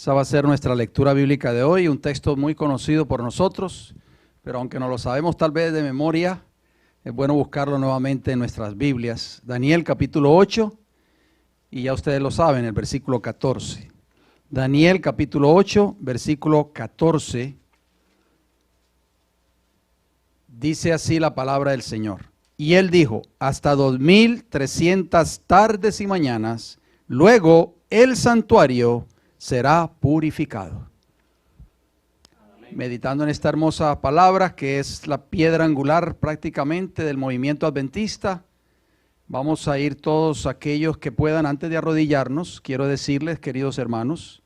Esa va a ser nuestra lectura bíblica de hoy, un texto muy conocido por nosotros, pero aunque no lo sabemos tal vez de memoria, es bueno buscarlo nuevamente en nuestras Biblias. Daniel capítulo 8, y ya ustedes lo saben, el versículo 14. Daniel capítulo 8, versículo 14, dice así la palabra del Señor. Y él dijo, hasta 2300 tardes y mañanas, luego el santuario será purificado. Amén. Meditando en esta hermosa palabra que es la piedra angular prácticamente del movimiento adventista, vamos a ir todos aquellos que puedan, antes de arrodillarnos, quiero decirles, queridos hermanos,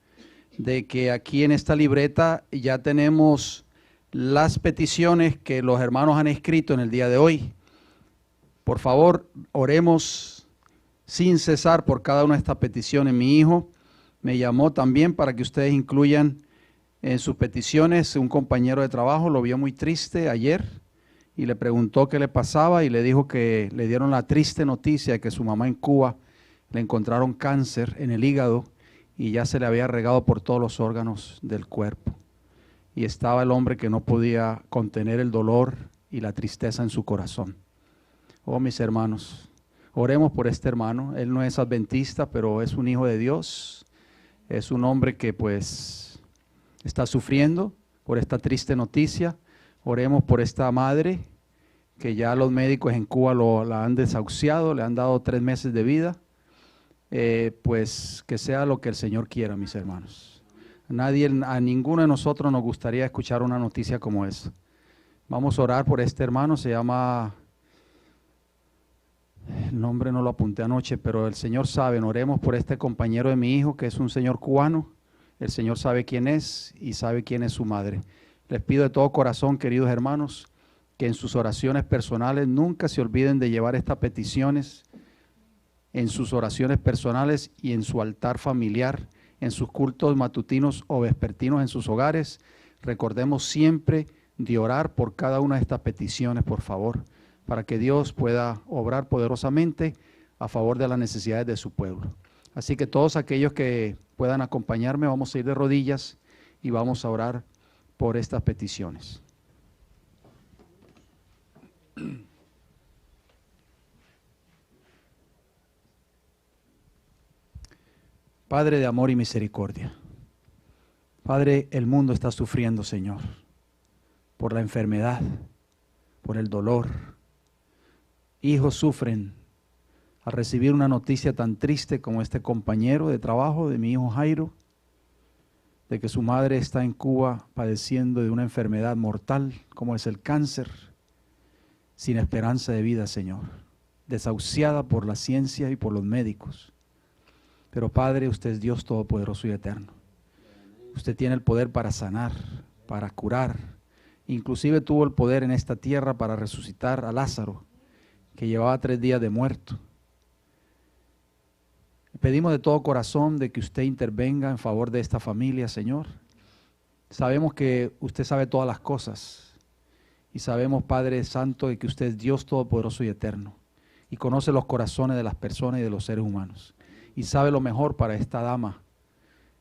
de que aquí en esta libreta ya tenemos las peticiones que los hermanos han escrito en el día de hoy. Por favor, oremos sin cesar por cada una de estas peticiones. Mi hijo me llamó también para que ustedes incluyan en sus peticiones. Un compañero de trabajo lo vio muy triste ayer y le preguntó qué le pasaba y le dijo que le dieron la triste noticia de que su mamá en Cuba le encontraron cáncer en el hígado y ya se le había regado por todos los órganos del cuerpo. Y estaba el hombre que no podía contener el dolor y la tristeza en su corazón. Oh, mis hermanos, oremos por este hermano. Él no es adventista, pero es un hijo de Dios. Es un hombre que pues está sufriendo por esta triste noticia. Oremos por esta madre que ya los médicos en Cuba la han desahuciado, le han dado 3 meses de vida. Pues que sea lo que el Señor quiera, mis hermanos. A ninguno de nosotros nos gustaría escuchar una noticia como esa. Vamos a orar por este hermano, se llama... El nombre no lo apunté anoche, pero el Señor sabe. Oremos por este compañero de mi hijo, que es un señor cubano. El Señor sabe quién es y sabe quién es su madre. Les pido de todo corazón, queridos hermanos, que en sus oraciones personales nunca se olviden de llevar estas peticiones en sus oraciones personales y en su altar familiar, en sus cultos matutinos o vespertinos en sus hogares. Recordemos siempre de orar por cada una de estas peticiones, por favor, para que Dios pueda obrar poderosamente a favor de las necesidades de su pueblo. Así que todos aquellos que puedan acompañarme, vamos a ir de rodillas y vamos a orar por estas peticiones. Padre de amor y misericordia, Padre, el mundo está sufriendo, Señor, por la enfermedad, por el dolor. Hijos sufren al recibir una noticia tan triste como este compañero de trabajo de mi hijo Jairo, de que su madre está en Cuba padeciendo de una enfermedad mortal como es el cáncer, sin esperanza de vida, Señor, desahuciada por la ciencia y por los médicos. Pero Padre, usted es Dios todopoderoso y eterno. Usted tiene el poder para sanar, para curar. Inclusive tuvo el poder en esta tierra para resucitar a Lázaro, que llevaba 3 días de muerto. Pedimos de todo corazón de que usted intervenga en favor de esta familia, Señor. Sabemos que usted sabe todas las cosas y sabemos, Padre Santo, de que usted es Dios todopoderoso y eterno y conoce los corazones de las personas y de los seres humanos y sabe lo mejor para esta dama,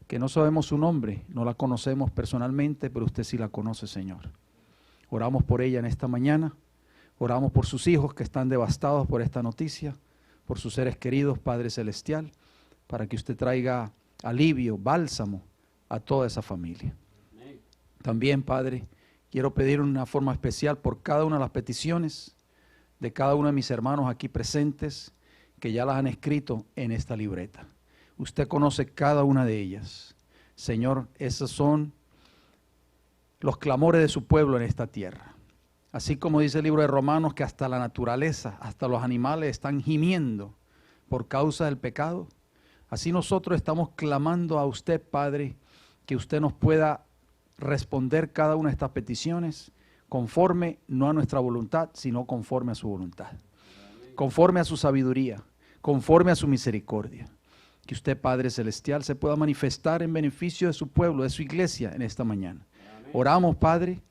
que no sabemos su nombre, no la conocemos personalmente, pero usted sí la conoce, Señor. Oramos por ella en esta mañana. Oramos por sus hijos que están devastados por esta noticia, por sus seres queridos, Padre Celestial, para que usted traiga alivio, bálsamo a toda esa familia. Amén. También, Padre, quiero pedir una forma especial por cada una de las peticiones de cada uno de mis hermanos aquí presentes, que ya las han escrito en esta libreta. Usted conoce cada una de ellas. Señor, esos son los clamores de su pueblo en esta tierra. Así como dice el libro de Romanos que hasta la naturaleza, hasta los animales están gimiendo por causa del pecado, así nosotros estamos clamando a usted, Padre, que usted nos pueda responder cada una de estas peticiones conforme, no a nuestra voluntad, sino conforme a su voluntad, conforme a su sabiduría, conforme a su misericordia. Que usted, Padre Celestial, se pueda manifestar en beneficio de su pueblo, de su iglesia en esta mañana. Oramos, Padre,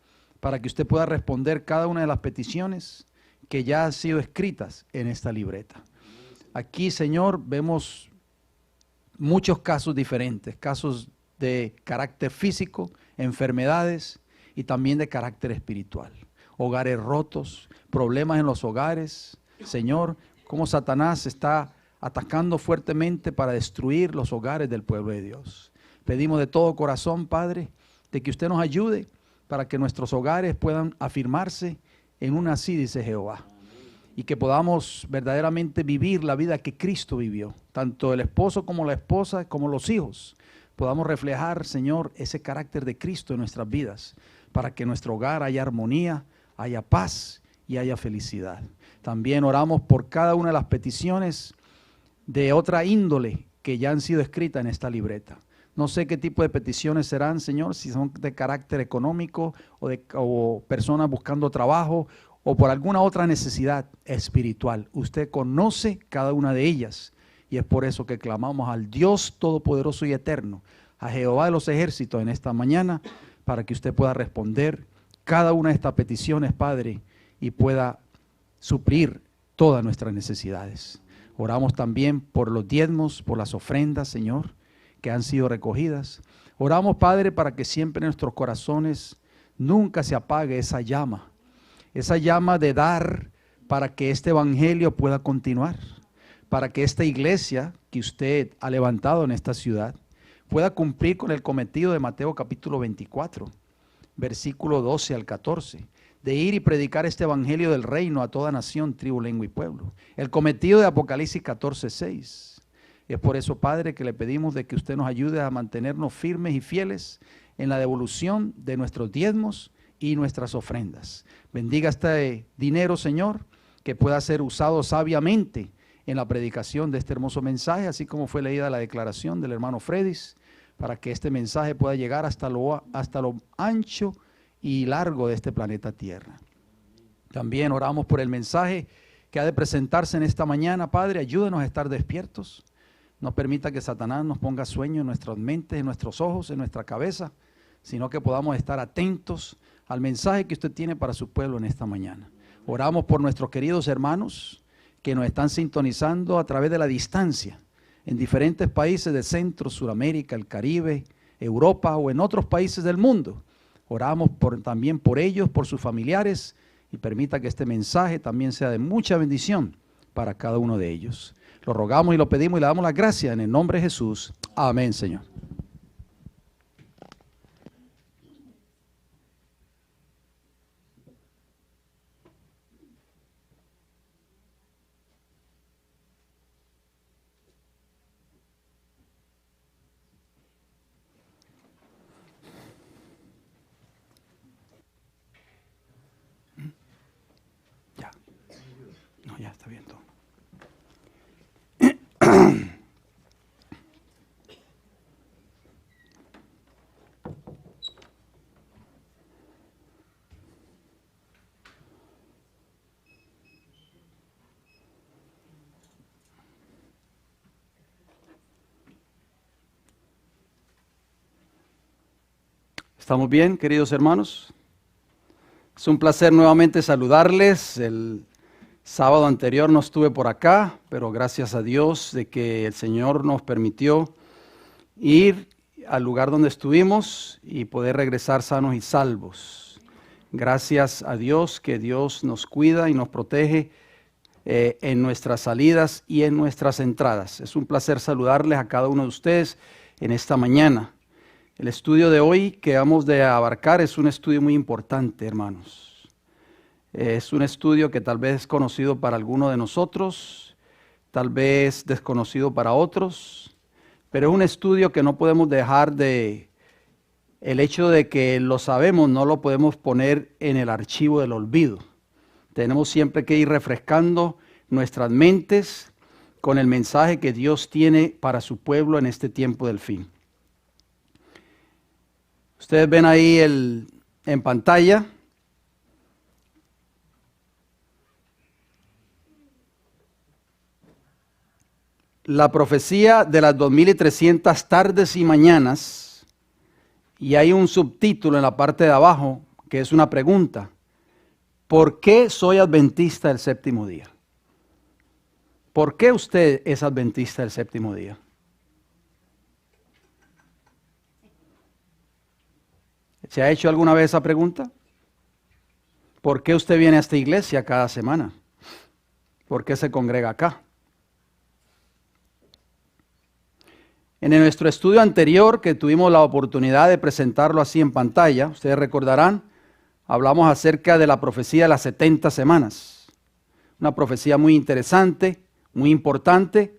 para que usted pueda responder cada una de las peticiones que ya han sido escritas en esta libreta. Aquí, Señor, vemos muchos casos diferentes, casos de carácter físico, enfermedades y también de carácter espiritual. Hogares rotos, problemas en los hogares. Señor, cómo Satanás está atacando fuertemente para destruir los hogares del pueblo de Dios. Pedimos de todo corazón, Padre, de que usted nos ayude para que nuestros hogares puedan afirmarse en una así, dice Jehová. Y que podamos verdaderamente vivir la vida que Cristo vivió. Tanto el esposo como la esposa, como los hijos. Podamos reflejar, Señor, ese carácter de Cristo en nuestras vidas. Para que en nuestro hogar haya armonía, haya paz y haya felicidad. También oramos por cada una de las peticiones de otra índole que ya han sido escritas en esta libreta. No sé qué tipo de peticiones serán, Señor, si son de carácter económico o personas buscando trabajo o por alguna otra necesidad espiritual. Usted conoce cada una de ellas y es por eso que clamamos al Dios Todopoderoso y Eterno, a Jehová de los ejércitos en esta mañana, para que usted pueda responder cada una de estas peticiones, Padre, y pueda suplir todas nuestras necesidades. Oramos también por los diezmos, por las ofrendas, Señor, que han sido recogidas. Oramos, Padre, para que siempre en nuestros corazones nunca se apague esa llama de dar para que este evangelio pueda continuar, para que esta iglesia que usted ha levantado en esta ciudad pueda cumplir con el cometido de Mateo capítulo 24, versículo 12 al 14, de ir y predicar este evangelio del reino a toda nación, tribu, lengua y pueblo. El cometido de Apocalipsis 14, 6. Es por eso, Padre, que le pedimos de que usted nos ayude a mantenernos firmes y fieles en la devolución de nuestros diezmos y nuestras ofrendas. Bendiga este dinero, Señor, que pueda ser usado sabiamente en la predicación de este hermoso mensaje, así como fue leída la declaración del hermano Fredis, para que este mensaje pueda llegar hasta lo ancho y largo de este planeta Tierra. También oramos por el mensaje que ha de presentarse en esta mañana. Padre, ayúdenos a estar despiertos. No permita que Satanás nos ponga sueño en nuestras mentes, en nuestros ojos, en nuestra cabeza, sino que podamos estar atentos al mensaje que usted tiene para su pueblo en esta mañana. Oramos por nuestros queridos hermanos que nos están sintonizando a través de la distancia en diferentes países de Centro, Suramérica, el Caribe, Europa o en otros países del mundo. Oramos también por ellos, por sus familiares, y permita que este mensaje también sea de mucha bendición para cada uno de ellos. Lo rogamos y lo pedimos y le damos las gracias en el nombre de Jesús. Amén, Señor. Ya está bien todo. ¿Estamos bien, queridos hermanos? Es un placer nuevamente saludarles. El sábado anterior no estuve por acá, pero gracias a Dios de que el Señor nos permitió ir al lugar donde estuvimos y poder regresar sanos y salvos. Gracias a Dios que Dios nos cuida y nos protege en nuestras salidas y en nuestras entradas. Es un placer saludarles a cada uno de ustedes en esta mañana. El estudio de hoy que vamos de abarcar es un estudio muy importante, hermanos. Es un estudio que tal vez es conocido para algunos de nosotros, tal vez desconocido para otros, pero es un estudio que no podemos dejar de... El hecho de que lo sabemos no lo podemos poner en el archivo del olvido. Tenemos siempre que ir refrescando nuestras mentes con el mensaje que Dios tiene para su pueblo en este tiempo del fin. Ustedes ven ahí en pantalla la profecía de las 2300 tardes y mañanas, y hay un subtítulo en la parte de abajo que es una pregunta: ¿por qué soy adventista del séptimo día? ¿Por qué usted es adventista del séptimo día? ¿Se ha hecho alguna vez esa pregunta? ¿Por qué usted viene a esta iglesia cada semana? ¿Por qué se congrega acá? En nuestro estudio anterior, que tuvimos la oportunidad de presentarlo así en pantalla, ustedes recordarán, hablamos acerca de la profecía de las 70 semanas. Una profecía muy interesante, muy importante,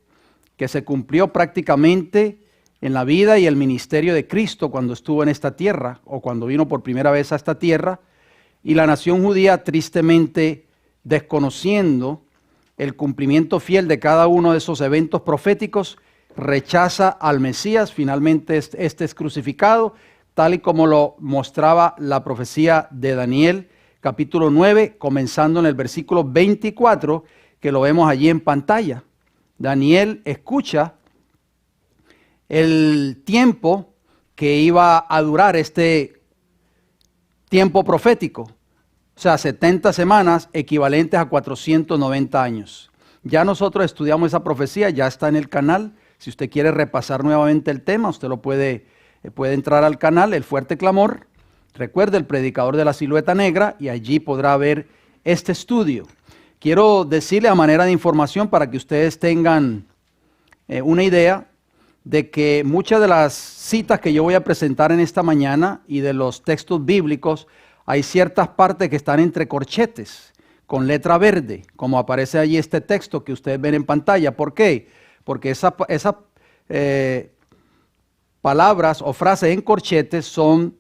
que se cumplió prácticamente en la vida y el ministerio de Cristo cuando estuvo en esta tierra, o cuando vino por primera vez a esta tierra, y la nación judía, tristemente desconociendo el cumplimiento fiel de cada uno de esos eventos proféticos, rechaza al Mesías. Finalmente este es crucificado, tal y como lo mostraba la profecía de Daniel, capítulo 9, comenzando en el versículo 24, que lo vemos allí en pantalla. Daniel escucha el tiempo que iba a durar este tiempo profético, o sea, 70 semanas equivalentes a 490 años. Ya nosotros estudiamos esa profecía, ya está en el canal. Si usted quiere repasar nuevamente el tema, usted lo puede entrar al canal, El Fuerte Clamor. Recuerde, el predicador de la silueta negra, y allí podrá ver este estudio. Quiero decirle a manera de información para que ustedes tengan una idea de que muchas de las citas que yo voy a presentar en esta mañana y de los textos bíblicos, hay ciertas partes que están entre corchetes, con letra verde, como aparece allí este texto que ustedes ven en pantalla. ¿Por qué? Porque esas palabras o frases en corchetes son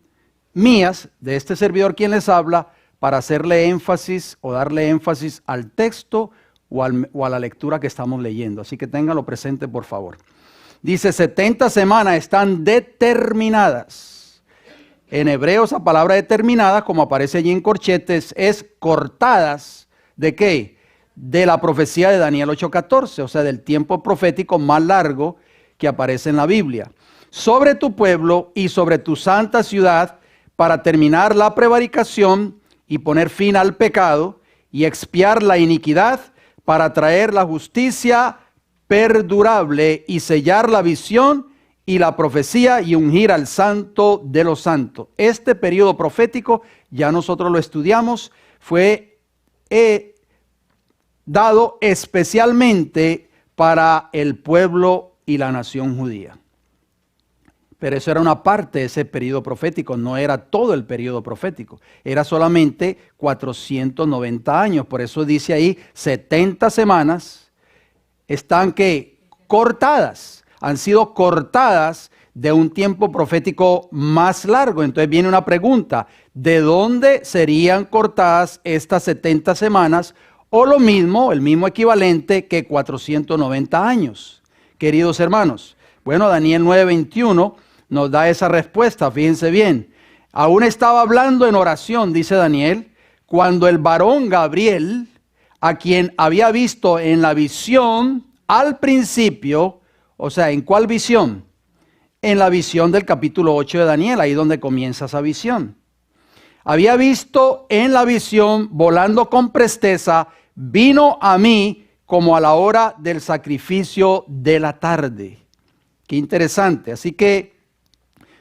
mías, de este servidor quien les habla, para hacerle énfasis o darle énfasis al texto o a la lectura que estamos leyendo. Así que ténganlo presente, por favor. Dice, 70 semanas están determinadas. En hebreo esa palabra determinada, como aparece allí en corchetes, es cortadas. ¿De qué? De la profecía de Daniel 8:14, o sea, del tiempo profético más largo que aparece en la Biblia. Sobre tu pueblo y sobre tu santa ciudad, para terminar la prevaricación y poner fin al pecado y expiar la iniquidad, para traer la justicia perdurable y sellar la visión y la profecía y ungir al santo de los santos. Este periodo profético, ya nosotros lo estudiamos, fue dado especialmente para el pueblo y la nación judía. Pero eso era una parte de ese periodo profético, no era todo el periodo profético, era solamente 490 años. Por eso dice ahí 70 semanas están cortadas, han sido cortadas de un tiempo profético más largo. Entonces viene una pregunta, ¿de dónde serían cortadas estas 70 semanas? O lo mismo, el mismo equivalente que 490 años. Queridos hermanos, bueno, Daniel 9:21 nos da esa respuesta, fíjense bien. Aún estaba hablando en oración, dice Daniel, cuando el varón Gabriel, a quien había visto en la visión al principio, o sea, ¿en cuál visión? En la visión del capítulo 8 de Daniel, ahí donde comienza esa visión. Había visto en la visión, volando con presteza, vino a mí como a la hora del sacrificio de la tarde. Qué interesante. Así que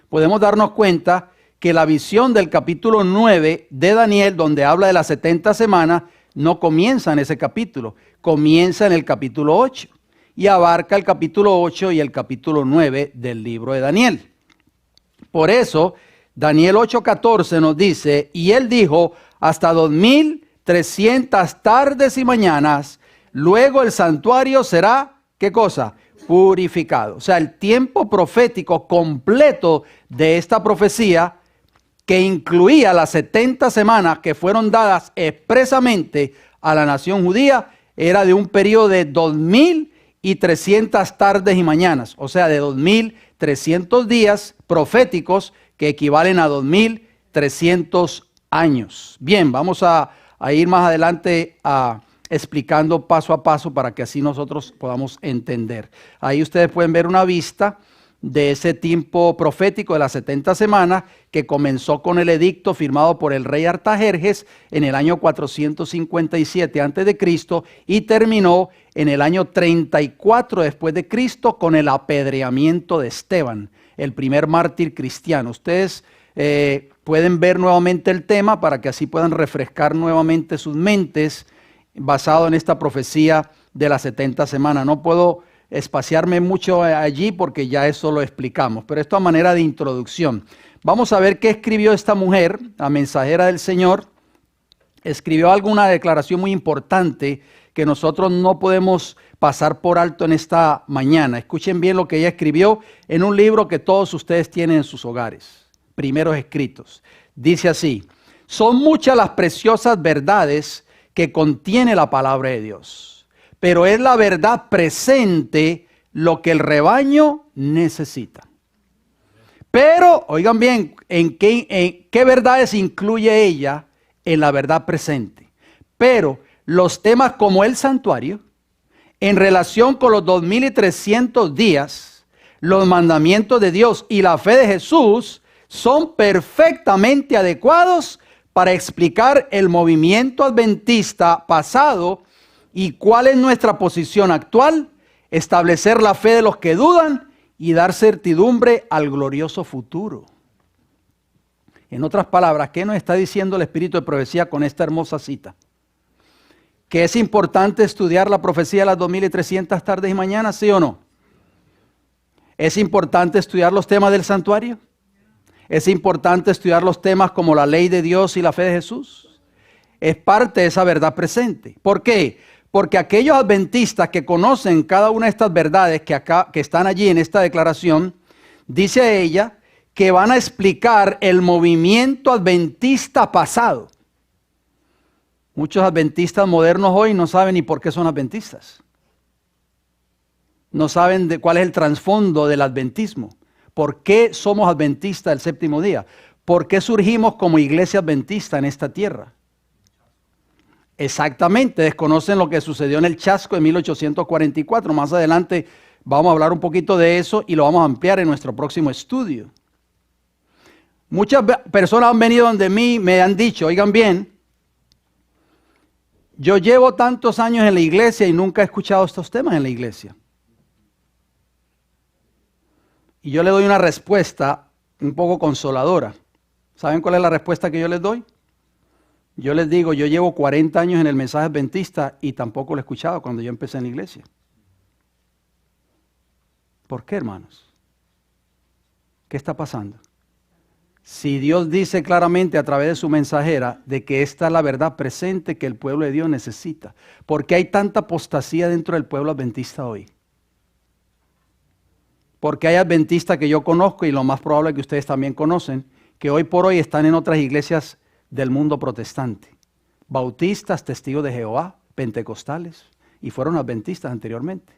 podemos darnos cuenta que la visión del capítulo 9 de Daniel, donde habla de las 70 semanas, no comienza en ese capítulo, comienza en el capítulo 8 y abarca el capítulo 8 y el capítulo 9 del libro de Daniel. Por eso, Daniel 8:14 nos dice, y él dijo, hasta 2300 tardes y mañanas, luego el santuario será, ¿qué cosa? Purificado. O sea, el tiempo profético completo de esta profecía, que incluía las 70 semanas que fueron dadas expresamente a la nación judía, era de un periodo de 2300 tardes y mañanas, o sea, de 2300 días proféticos que equivalen a 2300 años. Bien, vamos a ir más adelante explicando paso a paso para que así nosotros podamos entender. Ahí ustedes pueden ver una vista de ese tiempo profético de las 70 semanas que comenzó con el edicto firmado por el rey Artajerjes en el año 457 a.C. y terminó en el año 34 después de Cristo con el apedreamiento de Esteban, el primer mártir cristiano. Ustedes pueden ver nuevamente el tema para que así puedan refrescar nuevamente sus mentes basado en esta profecía de las 70 semanas. No puedo espaciarme mucho allí porque ya eso lo explicamos, pero esto a manera de introducción. Vamos a ver qué escribió esta mujer, la mensajera del Señor. Escribió alguna declaración muy importante que nosotros no podemos pasar por alto en esta mañana. Escuchen bien lo que ella escribió en un libro que todos ustedes tienen en sus hogares, Primeros Escritos. Dice así: son muchas las preciosas verdades que contiene la palabra de Dios, pero es la verdad presente lo que el rebaño necesita. Pero, oigan bien, ¿en qué verdades incluye ella en la verdad presente? Pero los temas como el santuario, en relación con los 2300 días, los mandamientos de Dios y la fe de Jesús, son perfectamente adecuados para explicar el movimiento adventista pasado y cuál es nuestra posición actual, establecer la fe de los que dudan y dar certidumbre al glorioso futuro. En otras palabras, ¿qué nos está diciendo el Espíritu de Profecía con esta hermosa cita? ¿Que es importante estudiar la profecía de las 2300 tardes y mañanas, sí o no? ¿Es importante estudiar los temas del santuario? ¿Es importante estudiar los temas como la ley de Dios y la fe de Jesús? Es parte de esa verdad presente. ¿Por qué? Porque aquellos adventistas que conocen cada una de estas verdades que están allí en esta declaración, dice ella que van a explicar el movimiento adventista pasado. Muchos adventistas modernos hoy no saben ni por qué son adventistas. No saben de cuál es el trasfondo del adventismo. ¿Por qué somos adventistas del séptimo día? ¿Por qué surgimos como iglesia adventista en esta tierra? Exactamente, desconocen lo que sucedió en el Chasco en 1844. Más adelante vamos a hablar un poquito de eso y lo vamos a ampliar en nuestro próximo estudio. Muchas personas han venido donde mí, me han dicho, oigan bien, yo llevo tantos años en la iglesia y nunca he escuchado estos temas en la iglesia. Y yo le doy una respuesta un poco consoladora. ¿Saben cuál es la respuesta que yo les doy? Yo les digo, yo llevo 40 años en el mensaje adventista y tampoco lo he escuchado cuando yo empecé en la iglesia. ¿Por qué, hermanos? ¿Qué está pasando? Si Dios dice claramente a través de su mensajera de que esta es la verdad presente que el pueblo de Dios necesita, ¿por qué hay tanta apostasía dentro del pueblo adventista hoy? Porque hay adventistas que yo conozco y lo más probable que ustedes también conocen, que hoy por hoy están en otras iglesias del mundo protestante, bautistas, testigos de Jehová, pentecostales, y fueron adventistas anteriormente.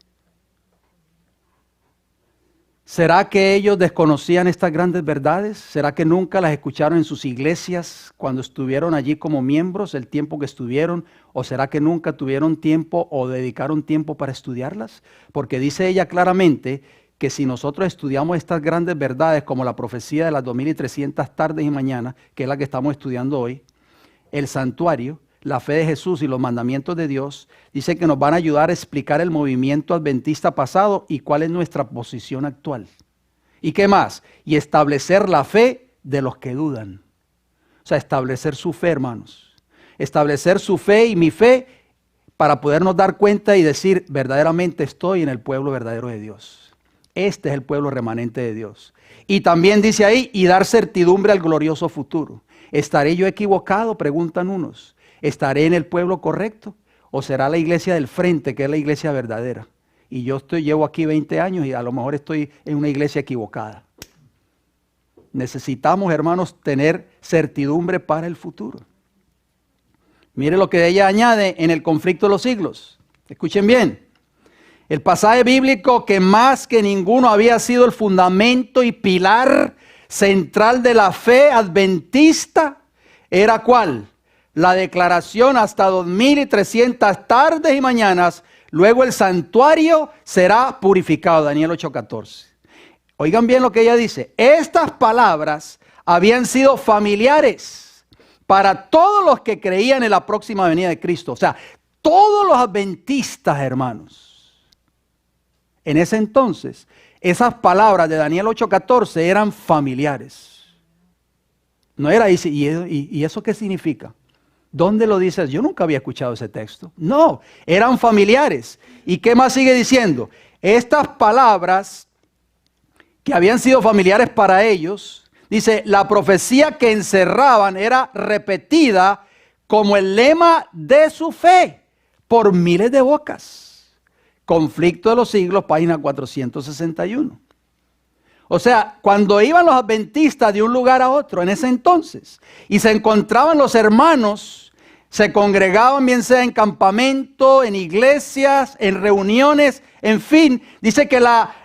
¿Será que ellos desconocían estas grandes verdades? ¿Será que nunca las escucharon en sus iglesias cuando estuvieron allí como miembros, el tiempo que estuvieron? ¿O será que nunca tuvieron tiempo o dedicaron tiempo para estudiarlas? Porque dice ella claramente que si nosotros estudiamos estas grandes verdades como la profecía de las 2300 tardes y mañanas, que es la que estamos estudiando hoy, el santuario, la fe de Jesús y los mandamientos de Dios, dice que nos van a ayudar a explicar el movimiento adventista pasado y cuál es nuestra posición actual. ¿Y qué más? Y establecer la fe de los que dudan. O sea, establecer su fe, hermanos. Establecer su fe y mi fe para podernos dar cuenta y decir, verdaderamente estoy en el pueblo verdadero de Dios. Este es el pueblo remanente de Dios. Y también dice ahí, y dar certidumbre al glorioso futuro. ¿Estaré yo equivocado? Preguntan unos. ¿Estaré en el pueblo correcto? ¿O será la iglesia del frente, que es la iglesia verdadera? Y yo llevo aquí 20 años y a lo mejor estoy en una iglesia equivocada. Necesitamos, hermanos, tener certidumbre para el futuro. Mire lo que ella añade en el conflicto de los siglos. Escuchen bien. El pasaje bíblico que más que ninguno había sido el fundamento y pilar central de la fe adventista era ¿cuál? La declaración hasta 2300 tardes y mañanas, luego el santuario será purificado. Daniel 8:14. Oigan bien lo que ella dice. Estas palabras habían sido familiares para todos los que creían en la próxima venida de Cristo. O sea, todos los adventistas, hermanos. En ese entonces, esas palabras de Daniel 8:14 eran familiares. No era ahí, ¿y eso qué significa? ¿Dónde lo dices? Yo nunca había escuchado ese texto. No, eran familiares. ¿Y qué más sigue diciendo? Estas palabras que habían sido familiares para ellos, dice, la profecía que encerraban era repetida como el lema de su fe por miles de bocas. Conflicto de los siglos, página 461. O sea, cuando iban los adventistas de un lugar a otro en ese entonces y se encontraban los hermanos, se congregaban bien sea en campamento, en iglesias, en reuniones, en fin, dice que la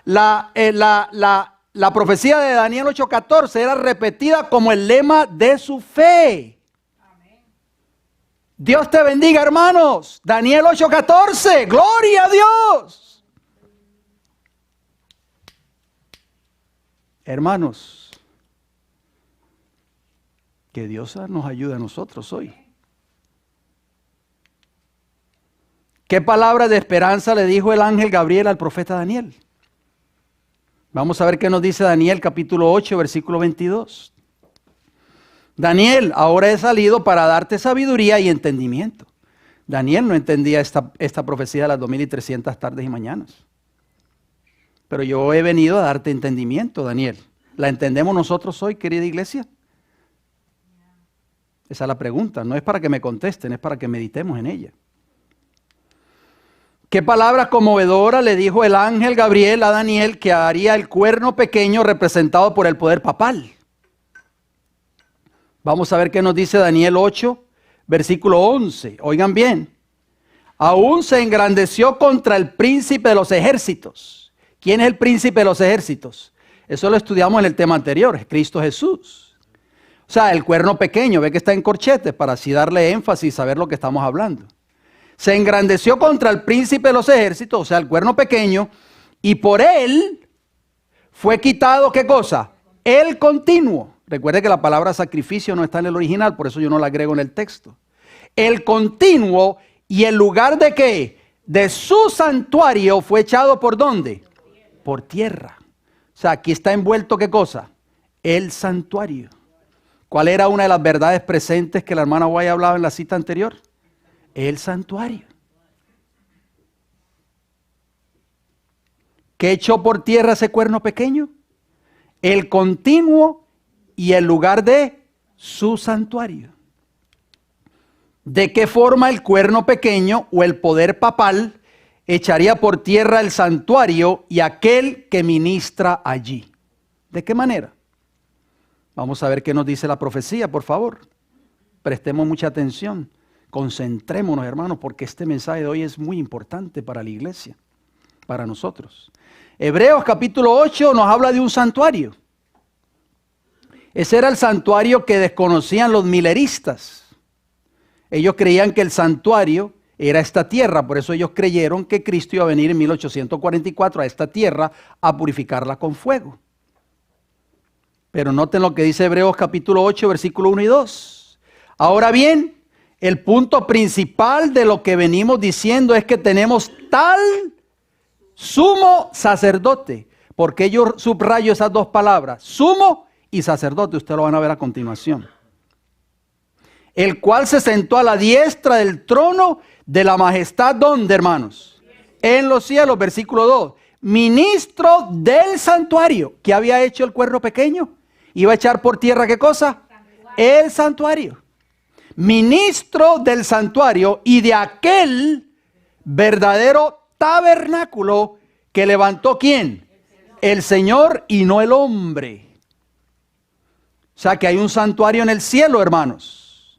profecía de Daniel 8:14 era repetida como el lema de su fe. Amén. Dios te bendiga, hermanos. Daniel 8:14, gloria a Dios. Hermanos, que Dios nos ayude a nosotros hoy. ¿Qué palabra de esperanza le dijo el ángel Gabriel al profeta Daniel? Vamos a ver qué nos dice Daniel capítulo 8, versículo 22. Daniel, ahora he salido para darte sabiduría y entendimiento. Daniel no entendía esta profecía de las 2300 tardes y mañanas. Pero yo he venido a darte entendimiento, Daniel. ¿La entendemos nosotros hoy, querida iglesia? Esa es la pregunta. No es para que me contesten, es para que meditemos en ella. ¿Qué palabra conmovedora le dijo el ángel Gabriel a Daniel que haría el cuerno pequeño representado por el poder papal? Vamos a ver qué nos dice Daniel 8, versículo 11. Oigan bien. Aún se engrandeció contra el príncipe de los ejércitos. ¿Quién es el príncipe de los ejércitos? Eso lo estudiamos en el tema anterior, es Cristo Jesús. O sea, el cuerno pequeño, ve que está en corchetes para así darle énfasis y saber lo que estamos hablando. Se engrandeció contra el príncipe de los ejércitos, o sea, el cuerno pequeño, y por él fue quitado, ¿qué cosa? El continuo. Recuerde que la palabra sacrificio no está en el original, por eso yo no la agrego en el texto. El continuo, y el lugar de ¿qué? De su santuario fue echado ¿por dónde? Por tierra. O sea, aquí está envuelto ¿qué cosa? El santuario. ¿Cuál era una de las verdades presentes que la hermana Guay hablaba en la cita anterior? El santuario. ¿Qué echó por tierra ese cuerno pequeño? El continuo y el lugar de su santuario. ¿De qué forma el cuerno pequeño o el poder papal echaría por tierra el santuario y aquel que ministra allí? ¿De qué manera? Vamos a ver qué nos dice la profecía, por favor. Prestemos mucha atención. Concentrémonos, hermanos, porque este mensaje de hoy es muy importante para la iglesia, para nosotros. Hebreos capítulo 8 nos habla de un santuario. Ese era el santuario que desconocían los mileristas. Ellos creían que el santuario era esta tierra, por eso ellos creyeron que Cristo iba a venir en 1844 a esta tierra a purificarla con fuego. Pero noten lo que dice Hebreos capítulo 8, versículo 1 y 2. Ahora bien, el punto principal de lo que venimos diciendo es que tenemos tal sumo sacerdote. Porque yo subrayo esas dos palabras, sumo y sacerdote, ustedes lo van a ver a continuación. El cual se sentó a la diestra del trono de la majestad, ¿dónde, hermanos? En los cielos, versículo 2. Ministro del santuario. ¿Qué había hecho el cuerno pequeño? Iba a echar por tierra, ¿qué cosa? El santuario. Ministro del santuario y de aquel verdadero tabernáculo que levantó ¿quién? El Señor y no el hombre. O sea que hay un santuario en el cielo, hermanos.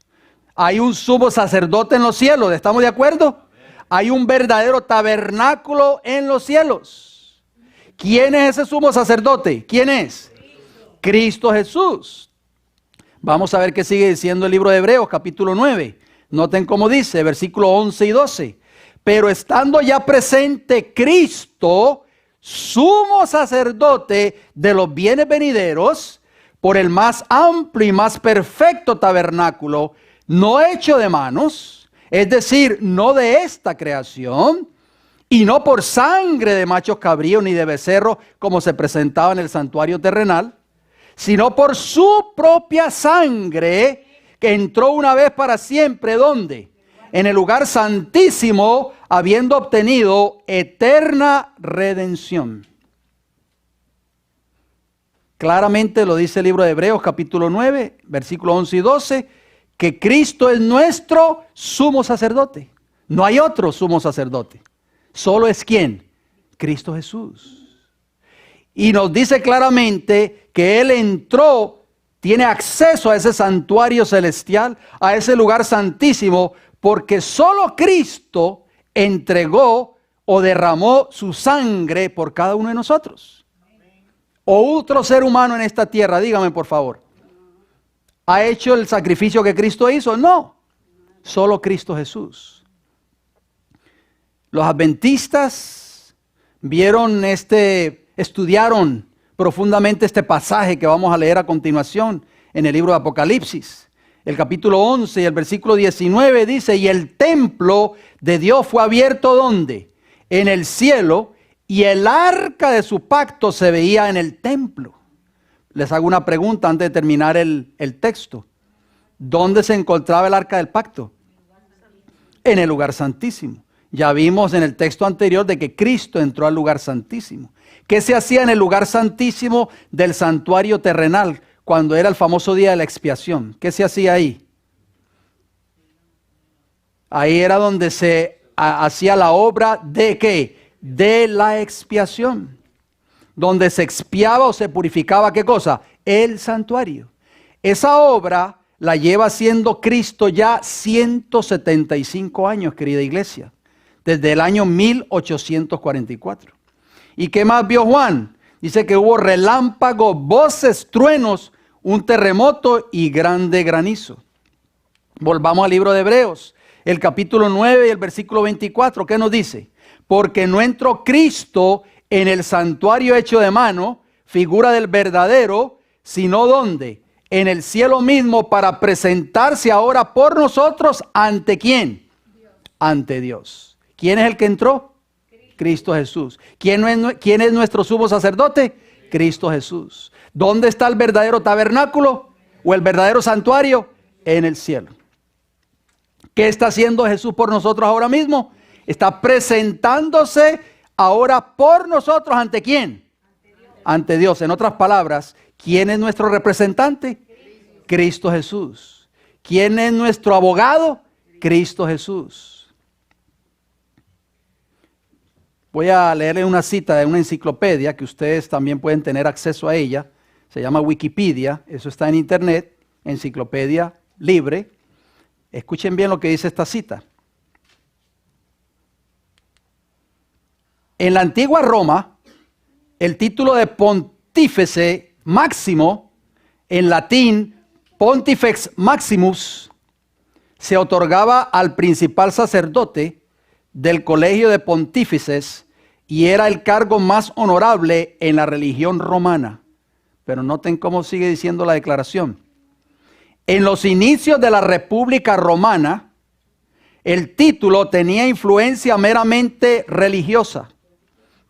Hay un sumo sacerdote en los cielos, ¿estamos de acuerdo? Hay un verdadero tabernáculo en los cielos. ¿Quién es ese sumo sacerdote? ¿Quién es? Cristo Jesús. Vamos a ver qué sigue diciendo el libro de Hebreos, capítulo 9. Noten cómo dice, versículos 11 y 12. Pero estando ya presente Cristo, sumo sacerdote de los bienes venideros, por el más amplio y más perfecto tabernáculo, no hecho de manos, es decir, no de esta creación, y no por sangre de machos cabríos ni de becerros, como se presentaba en el santuario terrenal, sino por su propia sangre, que entró una vez para siempre, ¿dónde? En el lugar santísimo, habiendo obtenido eterna redención. Claramente lo dice el libro de Hebreos capítulo 9, versículos 11 y 12, que Cristo es nuestro sumo sacerdote. No hay otro sumo sacerdote. Solo es ¿quién? Cristo Jesús. Y nos dice claramente que Él entró, tiene acceso a ese santuario celestial, a ese lugar santísimo, porque solo Cristo entregó o derramó su sangre por cada uno de nosotros. O otro ser humano en esta tierra, dígame por favor, ¿ha hecho el sacrificio que Cristo hizo? No, solo Cristo Jesús. Los adventistas estudiaron profundamente este pasaje que vamos a leer a continuación en el libro de Apocalipsis. El capítulo 11 y el versículo 19 dice, y el templo de Dios fue abierto ¿dónde? En el cielo, y el arca de su pacto se veía en el templo. Les hago una pregunta antes de terminar el texto. ¿Dónde se encontraba el arca del pacto? En el lugar santísimo. Ya vimos en el texto anterior de que Cristo entró al lugar santísimo. ¿Qué se hacía en el lugar santísimo del santuario terrenal cuando era el famoso día de la expiación? ¿Qué se hacía ahí? Ahí era donde se hacía la obra de ¿qué? De la expiación, donde se expiaba o se purificaba, ¿qué cosa? El santuario. Esa obra la lleva haciendo Cristo ya 175 años, querida iglesia, desde el año 1844. ¿Y qué más vio Juan? Dice que hubo relámpagos, voces, truenos, un terremoto y grande granizo. Volvamos al libro de Hebreos, el capítulo 9 y el versículo 24, ¿qué nos dice? Porque no entró Cristo en el santuario hecho de mano, figura del verdadero, sino ¿dónde? En el cielo mismo, para presentarse ahora por nosotros, ¿ante quién? Dios. Ante Dios. ¿Quién es el que entró? Cristo Jesús. ¿Quién es nuestro sumo sacerdote? Cristo Jesús. ¿Dónde está el verdadero tabernáculo o el verdadero santuario? En el cielo. ¿Qué está haciendo Jesús por nosotros ahora mismo? Está presentándose ahora por nosotros, ¿ante quién? Ante Dios. En otras palabras, ¿quién es nuestro representante? Cristo Jesús. ¿Quién es nuestro abogado? Cristo Jesús. Voy a leerle una cita de una enciclopedia que ustedes también pueden tener acceso a ella. Se llama Wikipedia, eso está en internet, enciclopedia libre. Escuchen bien lo que dice esta cita. En la antigua Roma, el título de Pontífice Máximo, en latín Pontifex Maximus, se otorgaba al principal sacerdote del colegio de pontífices y era el cargo más honorable en la religión romana. Pero noten cómo sigue diciendo la declaración. En los inicios de la República Romana, el título tenía influencia meramente religiosa,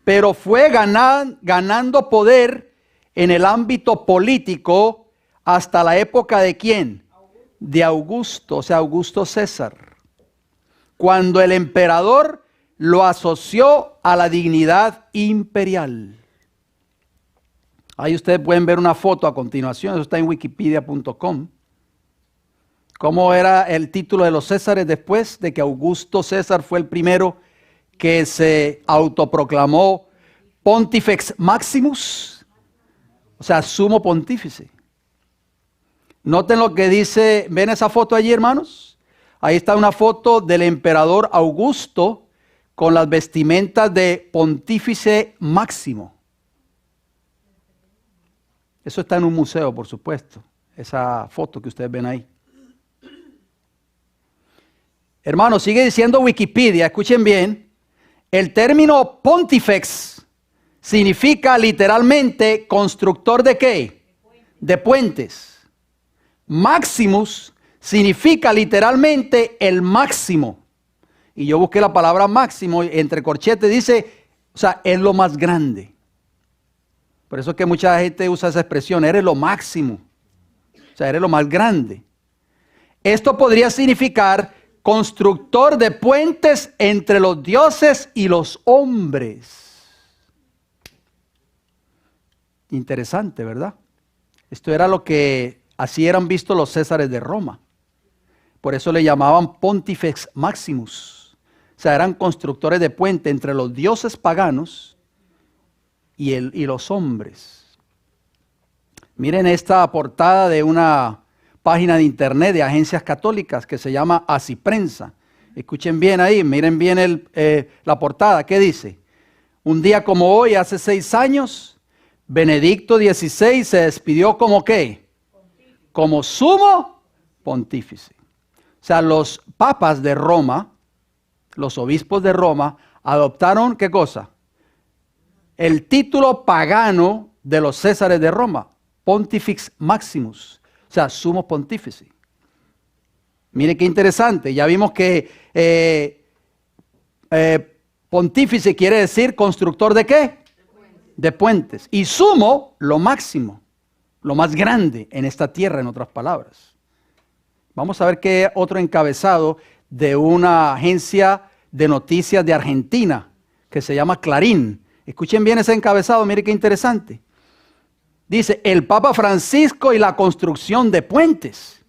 pero fue ganando poder en el ámbito político hasta la época de ¿quién? De Augusto, o sea, Augusto César, cuando el emperador lo asoció a la dignidad imperial. Ahí ustedes pueden ver una foto a continuación, eso está en wikipedia.com. ¿Cómo era el título de los Césares después de que Augusto César fue el primero que se autoproclamó Pontifex Maximus? O sea, sumo pontífice. Noten lo que dice, ¿ven esa foto allí, hermanos? Ahí está una foto del emperador Augusto con las vestimentas de pontífice máximo. Eso está en un museo, por supuesto, esa foto que ustedes ven ahí. Hermanos, sigue diciendo Wikipedia, escuchen bien, el término pontifex significa literalmente constructor de ¿qué? De puentes. Maximus significa literalmente el máximo. Y yo busqué la palabra máximo, entre corchetes dice, o sea, es lo más grande. Por eso es que mucha gente usa esa expresión, eres lo máximo. O sea, eres lo más grande. Esto podría significar constructor de puentes entre los dioses y los hombres. Interesante, ¿verdad? Esto era lo que así eran vistos los césares de Roma. Por eso le llamaban Pontifex Maximus. O sea, eran constructores de puente entre los dioses paganos y los hombres. Miren esta portada de una página de internet de agencias católicas que se llama Así Prensa. Escuchen bien ahí, miren bien la portada. ¿Qué dice? Un día como hoy, hace 6 años, Benedicto XVI se despidió como ¿qué? Como sumo pontífice. O sea, los papas de Roma, los obispos de Roma, adoptaron ¿qué cosa? El título pagano de los césares de Roma, Pontifex Maximus, o sea, sumo pontífice. Mire qué interesante, ya vimos que pontífice quiere decir constructor ¿de qué? De puentes. Y sumo, lo máximo, lo más grande en esta tierra, en otras palabras. Vamos a ver qué otro encabezado de una agencia de noticias de Argentina que se llama Clarín. Escuchen bien ese encabezado, mire qué interesante. Dice, el Papa Francisco y la construcción de puentes.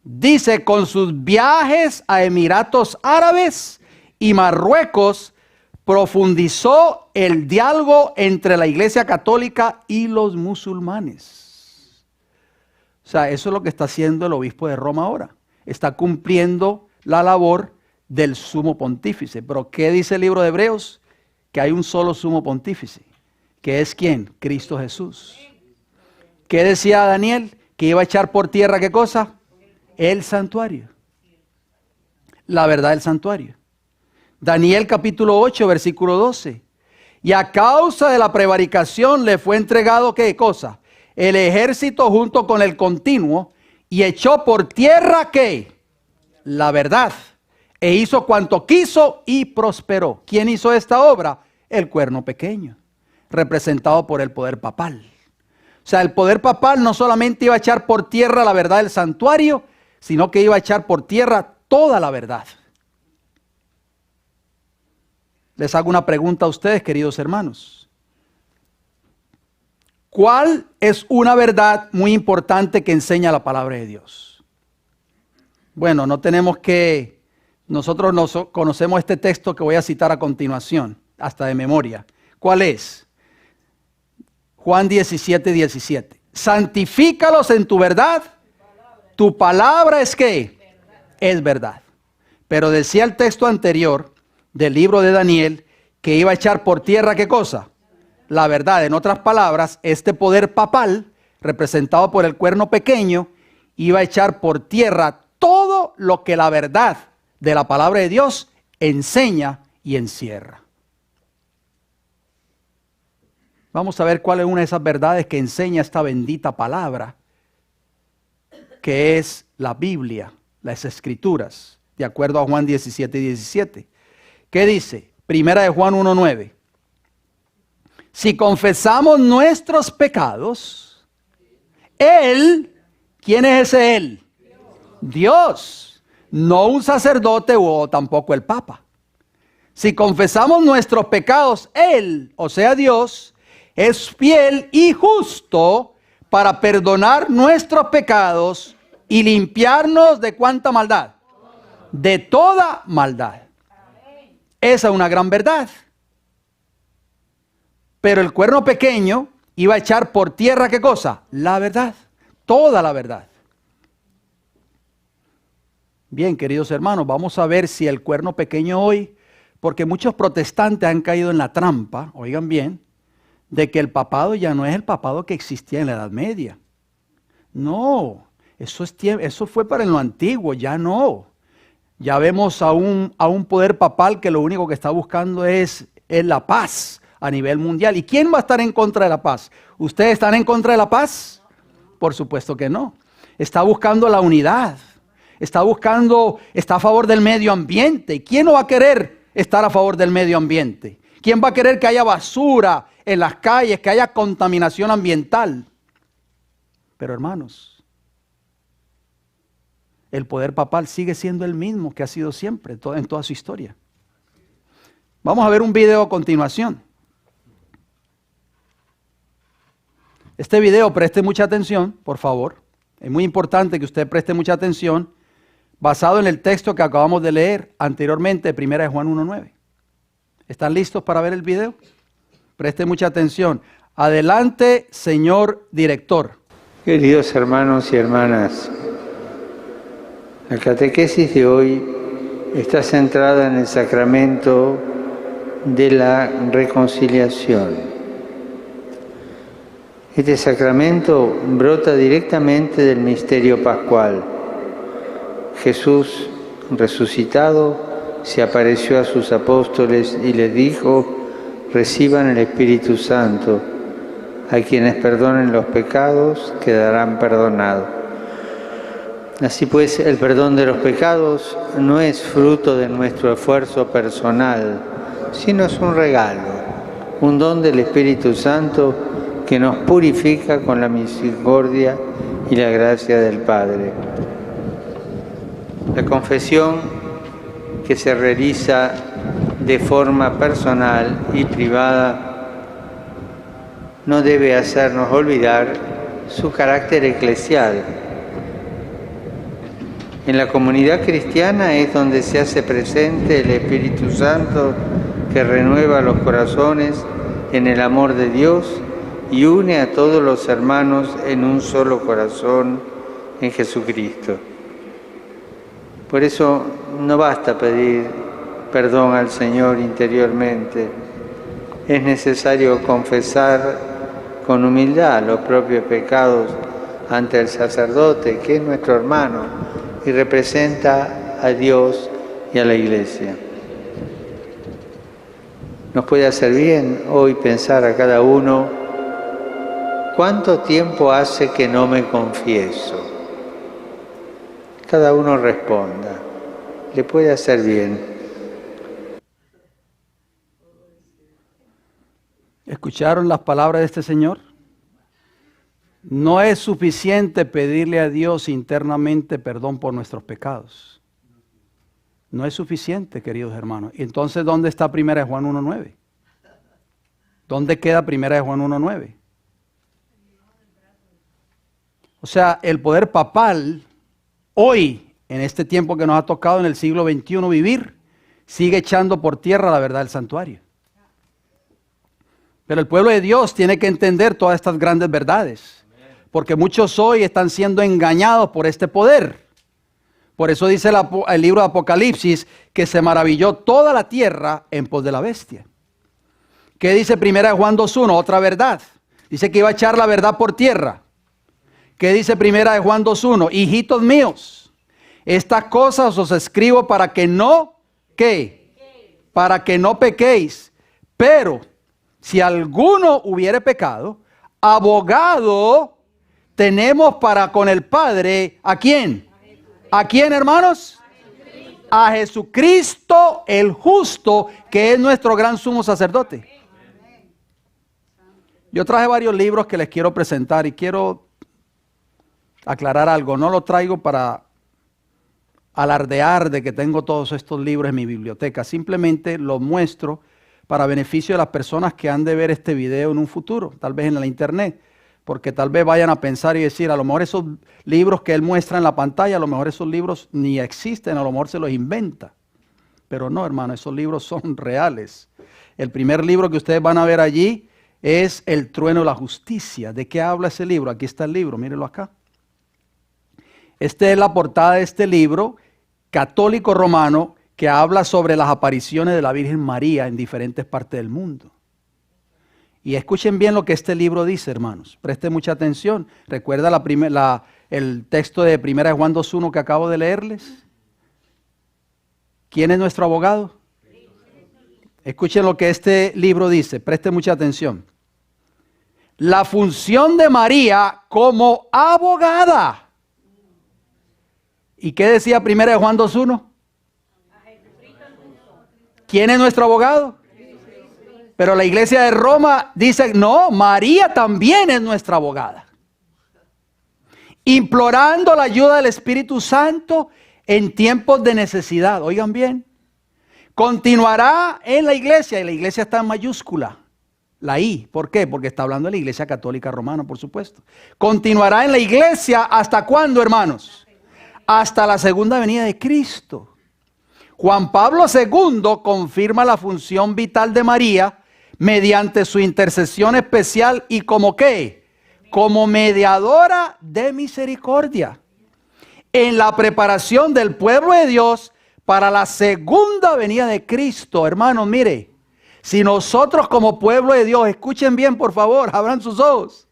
Dice, con sus viajes a Emiratos Árabes y Marruecos, profundizó el diálogo entre la Iglesia Católica y los musulmanes. O sea, eso es lo que está haciendo el obispo de Roma ahora. Está cumpliendo la labor del sumo pontífice. Pero ¿qué dice el libro de Hebreos? Que hay un solo sumo pontífice. ¿Que es quién? Cristo Jesús. ¿Qué decía Daniel? Que iba a echar por tierra, ¿qué cosa? El santuario. La verdad del santuario. Daniel capítulo 8, versículo 12. Y a causa de la prevaricación le fue entregado, ¿qué cosa? El ejército junto con el continuo, y echó por tierra, ¿qué? La verdad. E hizo cuanto quiso y prosperó. ¿Quién hizo esta obra? El cuerno pequeño, representado por el poder papal. O sea, el poder papal no solamente iba a echar por tierra la verdad del santuario, sino que iba a echar por tierra toda la verdad. Les hago una pregunta a ustedes, queridos hermanos. ¿Cuál es una verdad muy importante que enseña la palabra de Dios? Bueno, nosotros conocemos este texto que voy a citar a continuación, hasta de memoria. ¿Cuál es? Juan 17, 17. Santifícalos en tu verdad. Tu palabra es ¿qué? Es verdad. Pero decía el texto anterior del libro de Daniel que iba a echar por tierra ¿qué cosa? La verdad. En otras palabras, este poder papal, representado por el cuerno pequeño, iba a echar por tierra todo lo que la verdad de la palabra de Dios enseña y encierra. Vamos a ver cuál es una de esas verdades que enseña esta bendita palabra, que es la Biblia, las Escrituras, de acuerdo a Juan 17, 17. ¿Qué dice? Primera de Juan 1, 9. Si confesamos nuestros pecados, Él, ¿quién es ese Él? Dios, no un sacerdote o tampoco el Papa. Si confesamos nuestros pecados, Él, o sea Dios, es fiel y justo para perdonar nuestros pecados y limpiarnos de ¿cuánta maldad? De toda maldad. Esa es una gran verdad. Pero el cuerno pequeño iba a echar por tierra ¿qué cosa? La verdad, toda la verdad. Bien, queridos hermanos, vamos a ver si el cuerno pequeño hoy, porque muchos protestantes han caído en la trampa, oigan bien, de que el papado ya no es el papado que existía en la Edad Media. No, eso fue para en lo antiguo, ya no. Ya vemos a un poder papal que lo único que está buscando es la paz a nivel mundial. ¿Y quién va a estar en contra de la paz? ¿Ustedes están en contra de la paz? Por supuesto que no. Está buscando la unidad. Está a favor del medio ambiente. ¿Quién no va a querer estar a favor del medio ambiente? ¿Quién va a querer que haya basura en las calles, que haya contaminación ambiental. Pero hermanos, el poder papal sigue siendo el mismo que ha sido siempre en toda su historia. Vamos a ver un video a continuación. Este video, preste mucha atención, por favor. Es muy importante que usted preste mucha atención, basado en el texto que acabamos de leer anteriormente, 1 Juan 1:9. ¿Están listos para ver el video? Preste mucha atención. Adelante, señor director. Queridos hermanos y hermanas, la catequesis de hoy está centrada en el sacramento de la reconciliación. Este sacramento brota directamente del misterio pascual. Jesús, resucitado, se apareció a sus apóstoles y les dijo: reciban el Espíritu Santo. A quienes perdonen los pecados quedarán perdonados. Así pues, el perdón de los pecados no es fruto de nuestro esfuerzo personal, sino es un regalo, un don del Espíritu Santo que nos purifica con la misericordia y la gracia del Padre. La confesión, que se realiza de forma personal y privada, no debe hacernos olvidar su carácter eclesial. En la comunidad cristiana es donde se hace presente el Espíritu Santo, que renueva los corazones en el amor de Dios y une a todos los hermanos en un solo corazón en Jesucristo. Por eso no basta pedir perdón al Señor interiormente. Es necesario confesar con humildad los propios pecados ante el sacerdote, que es nuestro hermano y representa a Dios y a la Iglesia. Nos puede hacer bien hoy pensar a cada uno: ¿cuánto tiempo hace que no me confieso? Cada uno responda. Le puede hacer bien. ¿Escucharon las palabras de este señor? No es suficiente pedirle a Dios internamente perdón por nuestros pecados. No es suficiente, queridos hermanos. Entonces, ¿dónde está 1 Juan 1:9? ¿Dónde queda 1 Juan 1:9? O sea, el poder papal, hoy, en este tiempo que nos ha tocado en el siglo XXI vivir, sigue echando por tierra la verdad del santuario. Pero el pueblo de Dios tiene que entender todas estas grandes verdades, porque muchos hoy están siendo engañados por este poder. Por eso dice el libro de Apocalipsis que se maravilló toda la tierra en pos de la bestia. ¿Qué dice 1 Juan 2:1? Otra verdad. Dice que iba a echar la verdad por tierra. ¿Qué dice 1 Juan 2:1? Hijitos míos, estas cosas os escribo para que no, ¿qué? Para que no pequéis. Pero si alguno hubiere pecado, abogado tenemos para con el Padre, ¿a quién? ¿A quién, hermanos? A Jesucristo el justo, que es nuestro gran sumo sacerdote. Yo traje varios libros que les quiero presentar y quiero aclarar algo. No lo traigo para alardear de que tengo todos estos libros en mi biblioteca. Simplemente los muestro para beneficio de las personas que han de ver este video en un futuro, tal vez en la internet, porque tal vez vayan a pensar y decir, a lo mejor esos libros que él muestra en la pantalla, a lo mejor esos libros ni existen, a lo mejor se los inventa. Pero no, hermano, esos libros son reales. El primer libro que ustedes van a ver allí es El trueno de la justicia. ¿De qué habla ese libro? Aquí está el libro, mírenlo acá. Esta es la portada de este libro católico romano que habla sobre las apariciones de la Virgen María en diferentes partes del mundo. Y escuchen bien lo que este libro dice, hermanos. Presten mucha atención. ¿Recuerda el texto de 1 Juan 2:1 que acabo de leerles? ¿Quién es nuestro abogado? Escuchen lo que este libro dice. Presten mucha atención. La función de María como abogada. ¿Y qué decía 1 Juan 2:1? ¿Quién es nuestro abogado? Pero la iglesia de Roma dice, no, María también es nuestra abogada. Implorando la ayuda del Espíritu Santo en tiempos de necesidad. Oigan bien. Continuará en la iglesia, y la iglesia está en mayúscula. La I. ¿Por qué? Porque está hablando de la iglesia católica romana, por supuesto. Continuará en la iglesia ¿hasta cuándo, hermanos? Hasta la segunda venida de Cristo. Juan Pablo II confirma la función vital de María mediante su intercesión especial y como ¿qué? Como mediadora de misericordia en la preparación del pueblo de Dios para la segunda venida de Cristo. Hermanos, mire, si nosotros como pueblo de Dios, escuchen bien por favor, abran sus ojos.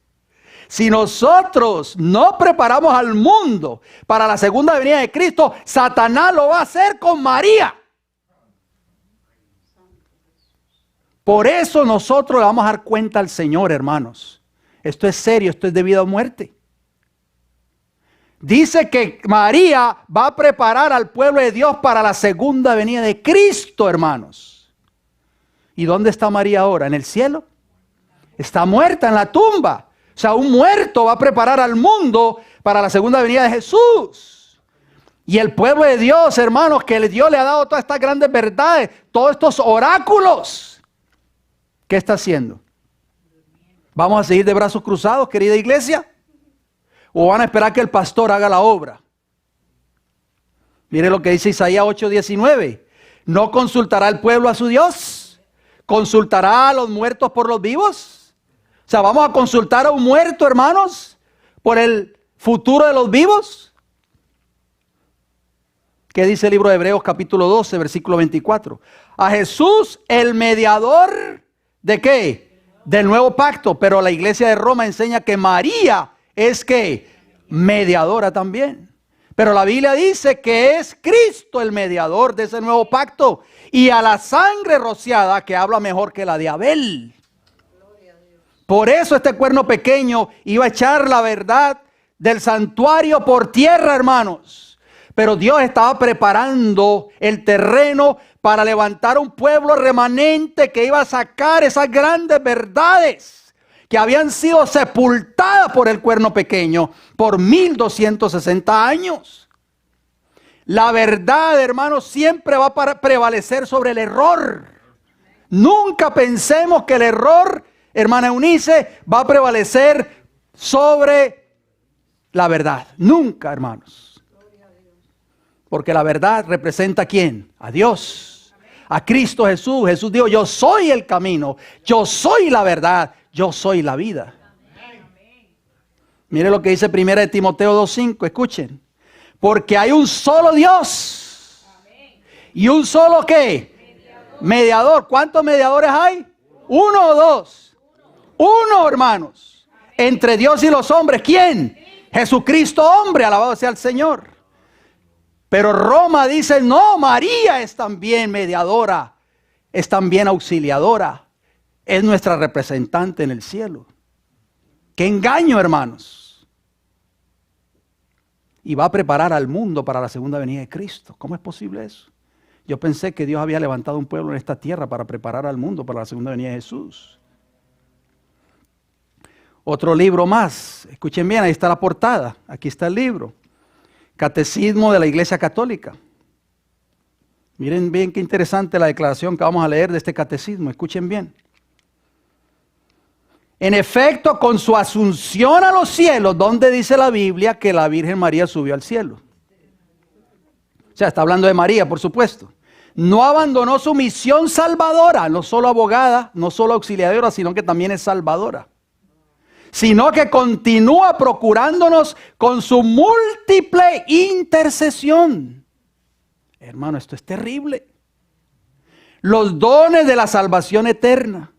Si nosotros no preparamos al mundo para la segunda venida de Cristo, Satanás lo va a hacer con María. Por eso nosotros le vamos a dar cuenta al Señor, hermanos. Esto es serio, esto es de vida o muerte. Dice que María va a preparar al pueblo de Dios para la segunda venida de Cristo, hermanos. ¿Y dónde está María ahora? ¿En el cielo? Está muerta en la tumba. O sea, un muerto va a preparar al mundo para la segunda venida de Jesús. Y el pueblo de Dios, hermanos, que Dios le ha dado todas estas grandes verdades, todos estos oráculos. ¿Qué está haciendo? ¿Vamos a seguir de brazos cruzados, querida iglesia? ¿O van a esperar que el pastor haga la obra? Mire lo que dice Isaías 8:19. ¿No consultará el pueblo a su Dios? ¿Consultará a los muertos por los vivos? O sea, ¿vamos a consultar a un muerto, hermanos, por el futuro de los vivos? ¿Qué dice el libro de Hebreos capítulo 12, versículo 24? A Jesús, el mediador, ¿de qué? Del nuevo pacto. Pero la iglesia de Roma enseña que María es que mediadora también. Pero la Biblia dice que es Cristo el mediador de ese nuevo pacto. Y a la sangre rociada que habla mejor que la de Abel. Por eso este cuerno pequeño iba a echar la verdad del santuario por tierra, hermanos. Pero Dios estaba preparando el terreno para levantar un pueblo remanente que iba a sacar esas grandes verdades que habían sido sepultadas por el cuerno pequeño por 1260 años. La verdad, hermanos, siempre va a prevalecer sobre el error. Nunca pensemos que el error, hermana Eunice, va a prevalecer sobre la verdad. Nunca, hermanos. Porque la verdad representa ¿a quién? A Dios. A Cristo Jesús. Jesús dijo, yo soy el camino, yo soy la verdad, yo soy la vida. Mire lo que dice 1 Timoteo 2:5, escuchen. Porque hay un solo Dios. ¿Y un solo qué? Mediador. ¿Cuántos mediadores hay? ¿Uno o dos? Uno, hermanos. Entre Dios y los hombres. ¿Quién? Jesucristo hombre. Alabado sea el Señor. Pero Roma dice, no, María es también mediadora. Es también auxiliadora. Es nuestra representante en el cielo. ¡Qué engaño, hermanos! Y va a preparar al mundo para la segunda venida de Cristo. ¿Cómo es posible eso? Yo pensé que Dios había levantado un pueblo en esta tierra para preparar al mundo para la segunda venida de Jesús. Otro libro más. Escuchen bien, ahí está la portada. Aquí está el libro. Catecismo de la Iglesia Católica. Miren bien qué interesante la declaración que vamos a leer de este catecismo. Escuchen bien. En efecto, con su asunción a los cielos, ¿dónde dice la Biblia que la Virgen María subió al cielo? O sea, está hablando de María, por supuesto. No abandonó su misión salvadora, no solo abogada, no solo auxiliadora, sino que también es salvadora. Sino que continúa procurándonos con su múltiple intercesión. Hermano, esto es terrible. Los dones de la salvación eterna.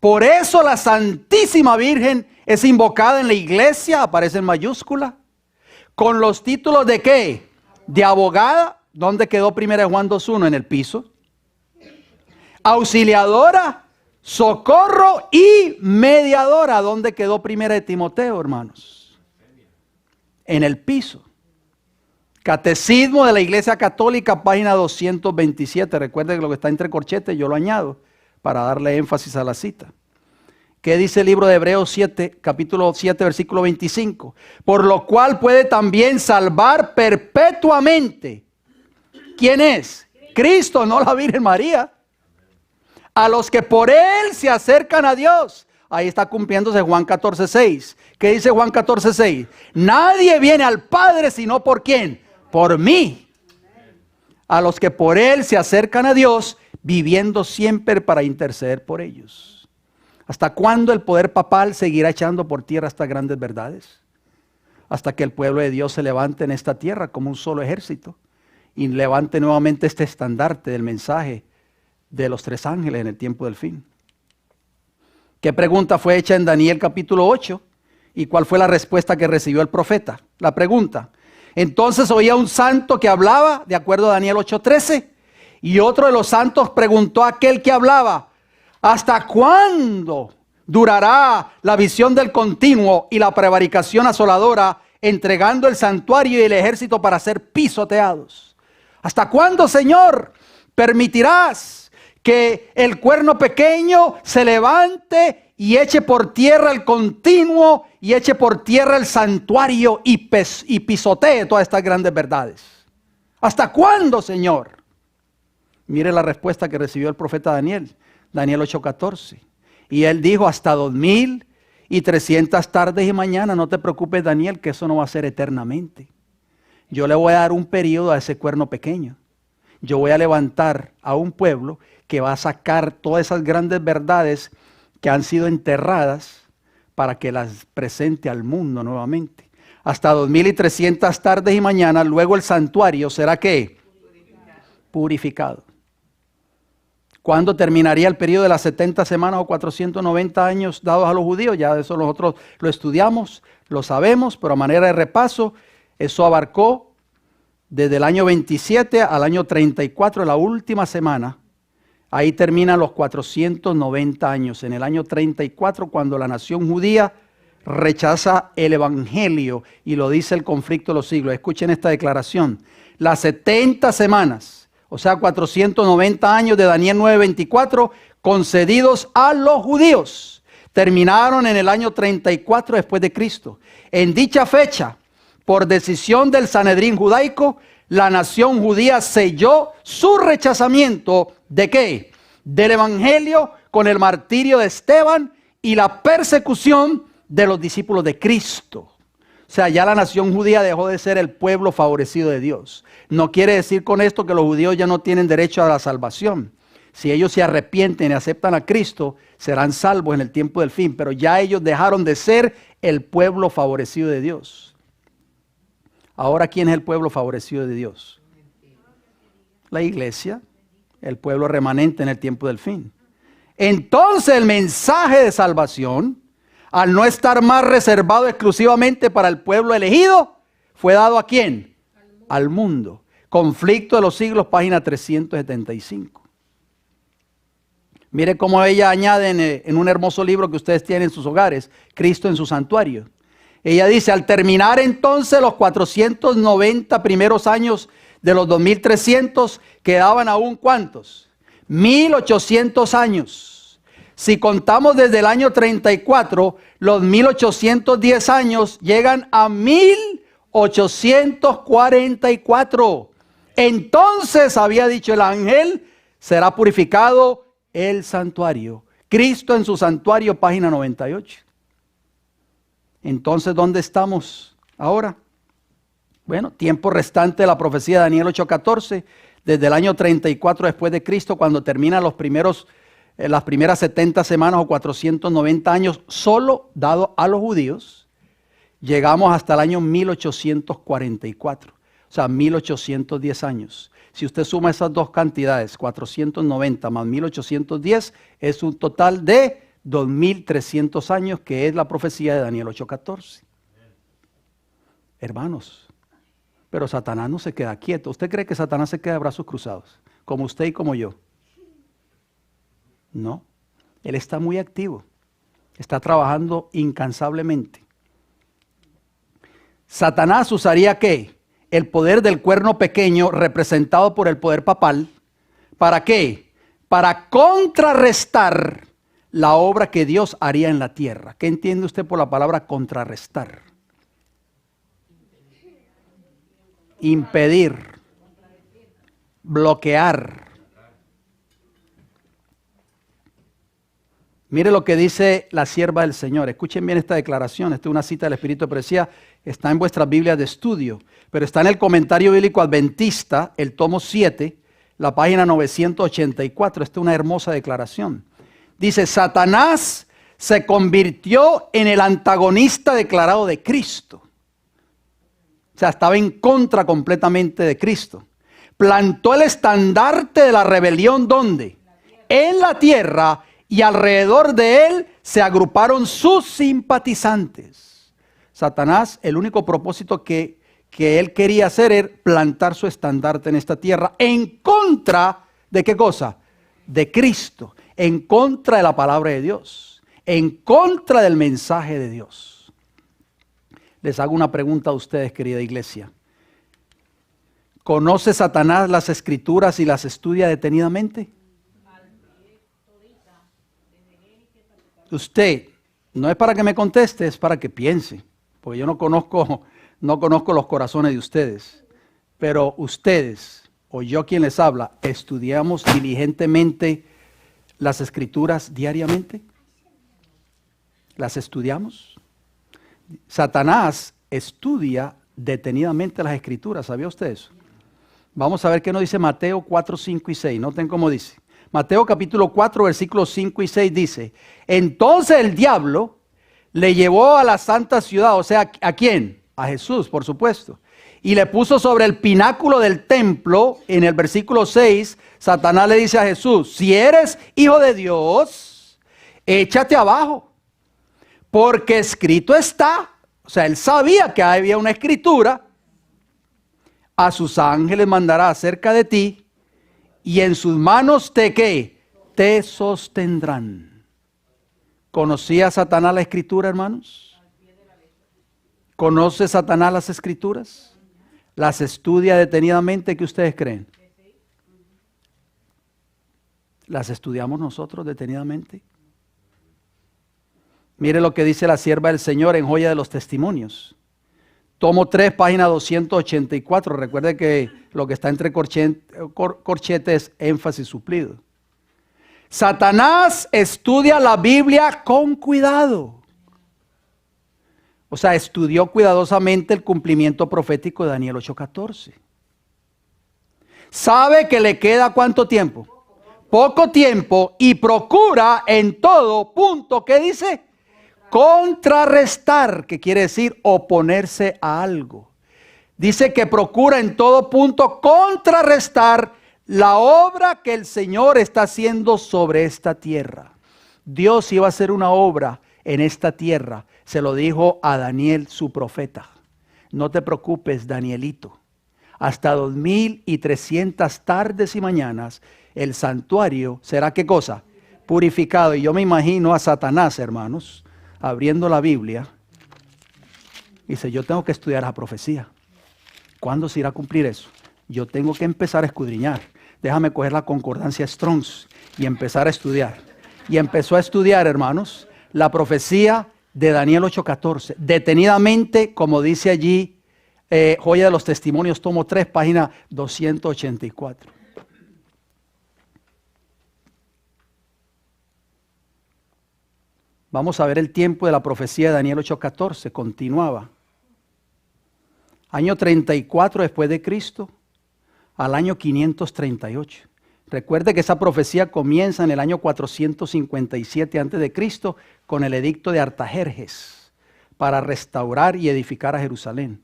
Por eso la Santísima Virgen es invocada en la iglesia, aparece en mayúscula, con los títulos de ¿qué? De abogada, ¿dónde quedó 1 Juan 2:1? En el piso. Auxiliadora, socorro y mediadora, ¿dónde quedó 1 Timoteo, hermanos? En el piso. Catecismo de la Iglesia Católica, página 227. Recuerden que lo que está entre corchetes yo lo añado para darle énfasis a la cita. ¿Qué dice el libro de Hebreos 7, capítulo 7, versículo 25? Por lo cual puede también salvar perpetuamente. ¿Quién es? Cristo, no la Virgen María. A los que por Él se acercan a Dios. Ahí está cumpliéndose Juan 14:6. ¿Qué dice Juan 14:6? Nadie viene al Padre sino por ¿quién? Por mí. A los que por Él se acercan a Dios, viviendo siempre para interceder por ellos. ¿Hasta cuándo el poder papal seguirá echando por tierra estas grandes verdades? Hasta que el pueblo de Dios se levante en esta tierra como un solo ejército y levante nuevamente este estandarte del mensaje de los tres ángeles en el tiempo del fin. ¿Qué pregunta fue hecha en Daniel capítulo 8? ¿Y cuál fue la respuesta que recibió el profeta? La pregunta. Entonces oía un santo que hablaba, de acuerdo a Daniel 8:13, y otro de los santos preguntó a aquel que hablaba, ¿hasta cuándo durará la visión del continuo y la prevaricación asoladora, entregando el santuario y el ejército para ser pisoteados? ¿Hasta cuándo, Señor, permitirás que el cuerno pequeño se levante y eche por tierra el continuo y eche por tierra el santuario y pisotee todas estas grandes verdades? ¿Hasta cuándo, Señor? Mire la respuesta que recibió el profeta Daniel, Daniel 8:14. Y él dijo, hasta 2300 tardes y mañanas. No te preocupes, Daniel, que eso no va a ser eternamente. Yo le voy a dar un periodo a ese cuerno pequeño. Yo voy a levantar a un pueblo que va a sacar todas esas grandes verdades que han sido enterradas para que las presente al mundo nuevamente. Hasta 2300 tardes y mañanas, luego el santuario será ¿qué? Purificado. ¿Cuándo terminaría el periodo de las 70 semanas o 490 años dados a los judíos? Ya eso nosotros lo estudiamos, lo sabemos, pero a manera de repaso, eso abarcó desde el año 27 al año 34, la última semana. Ahí terminan los 490 años. En el año 34, cuando la nación judía rechaza el evangelio, y lo dice el conflicto de los siglos. Escuchen esta declaración. Las 70 semanas, o sea 490 años de Daniel 9:24, concedidos a los judíos, terminaron en el año 34 después de Cristo. En dicha fecha, por decisión del Sanedrín judaico, la nación judía selló su rechazamiento ¿de qué? Del evangelio con el martirio de Esteban y la persecución de los discípulos de Cristo. O sea, ya la nación judía dejó de ser el pueblo favorecido de Dios. No quiere decir con esto que los judíos ya no tienen derecho a la salvación. Si ellos se arrepienten y aceptan a Cristo, serán salvos en el tiempo del fin. Pero ya ellos dejaron de ser el pueblo favorecido de Dios. Ahora, ¿quién es el pueblo favorecido de Dios? La iglesia, el pueblo remanente en el tiempo del fin. Entonces el mensaje de salvación, al no estar más reservado exclusivamente para el pueblo elegido, fue dado ¿a quién? Al mundo. Conflicto de los siglos, página 375. Mire cómo ella añade en un hermoso libro que ustedes tienen en sus hogares, Cristo en su santuario. Ella dice, al terminar entonces los 490 primeros años de los 2300, quedaban aún ¿cuántos? 1800 años. Si contamos desde el año 34, los 1810 años llegan a 1844. Entonces había dicho el ángel, será purificado el santuario. Cristo en su santuario, página 98. Entonces, ¿dónde estamos ahora? Bueno, tiempo restante de la profecía de Daniel 8:14, desde el año 34 después de Cristo, cuando terminan las primeras 70 semanas o 490 años, solo dado a los judíos, llegamos hasta el año 1844, o sea, 1810 años. Si usted suma esas dos cantidades, 490 más 1810, es un total de 2300 años, que es la profecía de Daniel 8:14. Hermanos, pero Satanás no se queda quieto. ¿Usted cree que Satanás se queda de brazos cruzados, como usted y como yo? No, él está muy activo, está trabajando incansablemente. Satanás usaría ¿qué? El poder del cuerno pequeño representado por el poder papal. ¿Para qué? para contrarrestar la obra que Dios haría en la tierra. ¿Qué entiende usted por la palabra contrarrestar? Impedir, bloquear. Mire lo que dice la sierva del Señor. Escuchen bien esta declaración. Esta es una cita del Espíritu de Profecía. Está en vuestras Biblias de estudio. Pero está en el Comentario Bíblico Adventista, el tomo 7, la página 984. Esta es una hermosa declaración. Dice, Satanás se convirtió en el antagonista declarado de Cristo. O sea, estaba en contra completamente de Cristo. Plantó el estandarte de la rebelión, ¿dónde? En la tierra, y alrededor de él se agruparon sus simpatizantes. Satanás, el único propósito que él quería hacer era plantar su estandarte en esta tierra en contra de ¿qué cosa? De Cristo, en contra de la palabra de Dios, en contra del mensaje de Dios. Les hago una pregunta a ustedes, querida iglesia. ¿Conoce Satanás las Escrituras y las estudia detenidamente? Usted, no es para que me conteste, es para que piense, porque yo no conozco los corazones de ustedes, pero ustedes, o yo quien les habla, ¿estudiamos diligentemente las Escrituras diariamente? ¿Las estudiamos? Satanás estudia detenidamente las Escrituras, ¿sabía usted eso? Vamos a ver qué nos dice Mateo 4, 5 y 6, noten cómo dice. Mateo capítulo 4, versículos 5 y 6 dice, entonces el diablo le llevó a la santa ciudad, o sea, ¿a quién? A Jesús, por supuesto. Y le puso sobre el pináculo del templo, en el versículo 6, Satanás le dice a Jesús, si eres hijo de Dios, échate abajo, porque escrito está, o sea, él sabía que había una escritura, a sus ángeles mandará acerca de ti, y en sus manos te ¿qué? Te sostendrán. ¿Conocía Satanás la escritura, hermanos? ¿Conoce Satanás las escrituras? ¿Las estudia detenidamente? ¿Qué ustedes creen? ¿Las estudiamos nosotros detenidamente? Mire lo que dice la sierva del Señor en Joya de los Testimonios. Tomo 3, página 284. Recuerde que lo que está entre corchetes es énfasis suplido. Satanás estudia la Biblia con cuidado. O sea, estudió cuidadosamente el cumplimiento profético de Daniel 8:14. Sabe que le queda ¿cuánto tiempo? Poco tiempo, y procura en todo punto, ¿qué dice? Contrarrestar, que quiere decir oponerse a algo. Dice que procura en todo punto contrarrestar la obra que el Señor está haciendo sobre esta tierra. Dios iba a hacer una obra en esta tierra. Se lo dijo a Daniel, su profeta. No te preocupes, Danielito. Hasta 2300 tardes y mañanas el santuario será ¿qué cosa? Purificado. Y yo me imagino a Satanás, hermanos, abriendo la Biblia, dice, yo tengo que estudiar la profecía. ¿Cuándo se irá a cumplir eso? Yo tengo que empezar a escudriñar. Déjame coger la concordancia Strong's y empezar a estudiar. Y empezó a estudiar, hermanos, la profecía de Daniel 8:14. Detenidamente, como dice allí, Joya de los Testimonios, tomo 3, página 284. Vamos a ver el tiempo de la profecía de Daniel 8:14, continuaba. Año 34 después de Cristo, al año 538. Recuerde que esa profecía comienza en el año 457 antes de Cristo con el edicto de Artajerjes para restaurar y edificar a Jerusalén.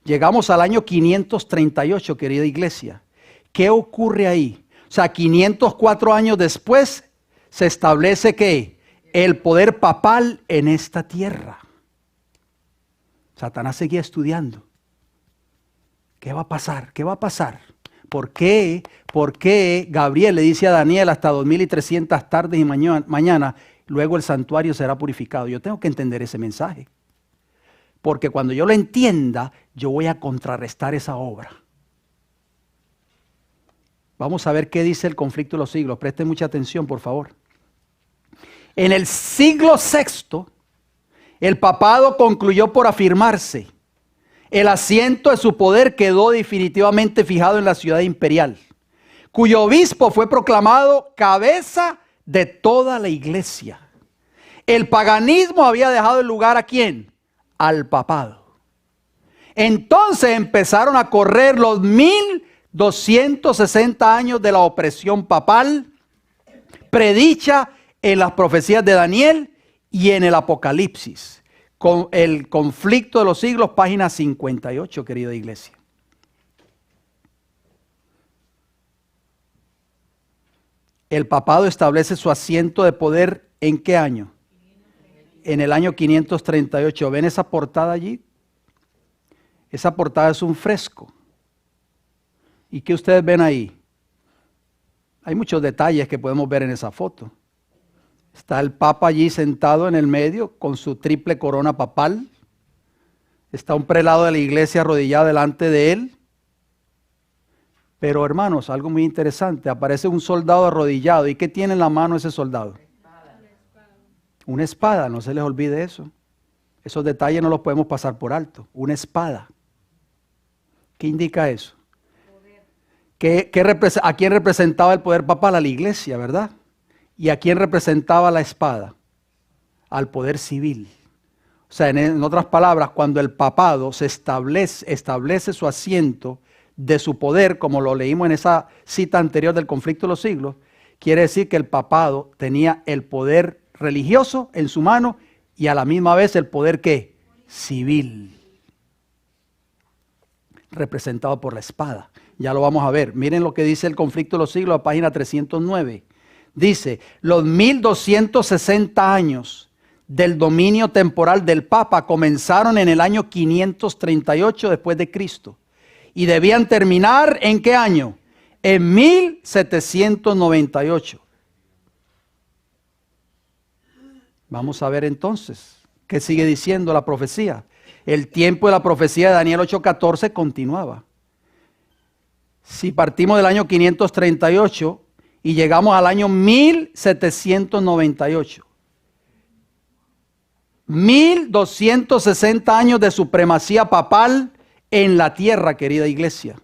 Llegamos al año 538, querida iglesia. ¿Qué ocurre ahí? O sea, 504 años después se establece ¿qué? El poder papal en esta tierra. Satanás seguía estudiando. ¿Qué va a pasar? ¿Qué va a pasar? ¿Por qué? ¿Por qué Gabriel le dice a Daniel hasta 2300 tardes y mañana, luego el santuario será purificado? Yo tengo que entender ese mensaje. Porque cuando yo lo entienda, yo voy a contrarrestar esa obra. Vamos a ver qué dice el conflicto de los siglos. Presten mucha atención, por favor. En el siglo VI, el papado concluyó por afirmarse. El asiento de su poder quedó definitivamente fijado en la ciudad imperial, cuyo obispo fue proclamado cabeza de toda la iglesia. El paganismo había dejado el lugar ¿a quién? Al papado. Entonces empezaron a correr los 1260 años de la opresión papal, predicha en las profecías de Daniel y en el Apocalipsis. Con el conflicto de los siglos, página 58, querida iglesia. El papado establece su asiento de poder ¿en qué año? En el año 538. ¿Ven esa portada allí? Esa portada es un fresco. ¿Y qué ustedes ven ahí? Hay muchos detalles que podemos ver en esa foto. Está el Papa allí sentado en el medio con su triple corona papal. Está un prelado de la iglesia arrodillado delante de él. Pero hermanos, algo muy interesante, aparece un soldado arrodillado. ¿Y qué tiene en la mano ese soldado? Una espada, no se les olvide eso. Esos detalles no los podemos pasar por alto. Una espada. ¿Qué indica eso? ¿A quién representaba el poder papal? A la iglesia, ¿verdad? ¿Y a quién representaba la espada? Al poder civil. O sea, en otras palabras, cuando el papado se establece su asiento de su poder, como lo leímos en esa cita anterior del conflicto de los siglos, quiere decir que el papado tenía el poder religioso en su mano y a la misma vez el poder ¿qué? Civil. Representado por la espada. Ya lo vamos a ver. Miren lo que dice el conflicto de los siglos, a página 309. Dice, los 1260 años del dominio temporal del Papa comenzaron en el año 538 después de Cristo. Y debían terminar ¿en qué año? En 1798. Vamos a ver entonces qué sigue diciendo la profecía. El tiempo de la profecía de Daniel 8:14 continuaba. Si partimos del año 538 y llegamos al año 1798, 1260 años de supremacía papal en la tierra, querida iglesia.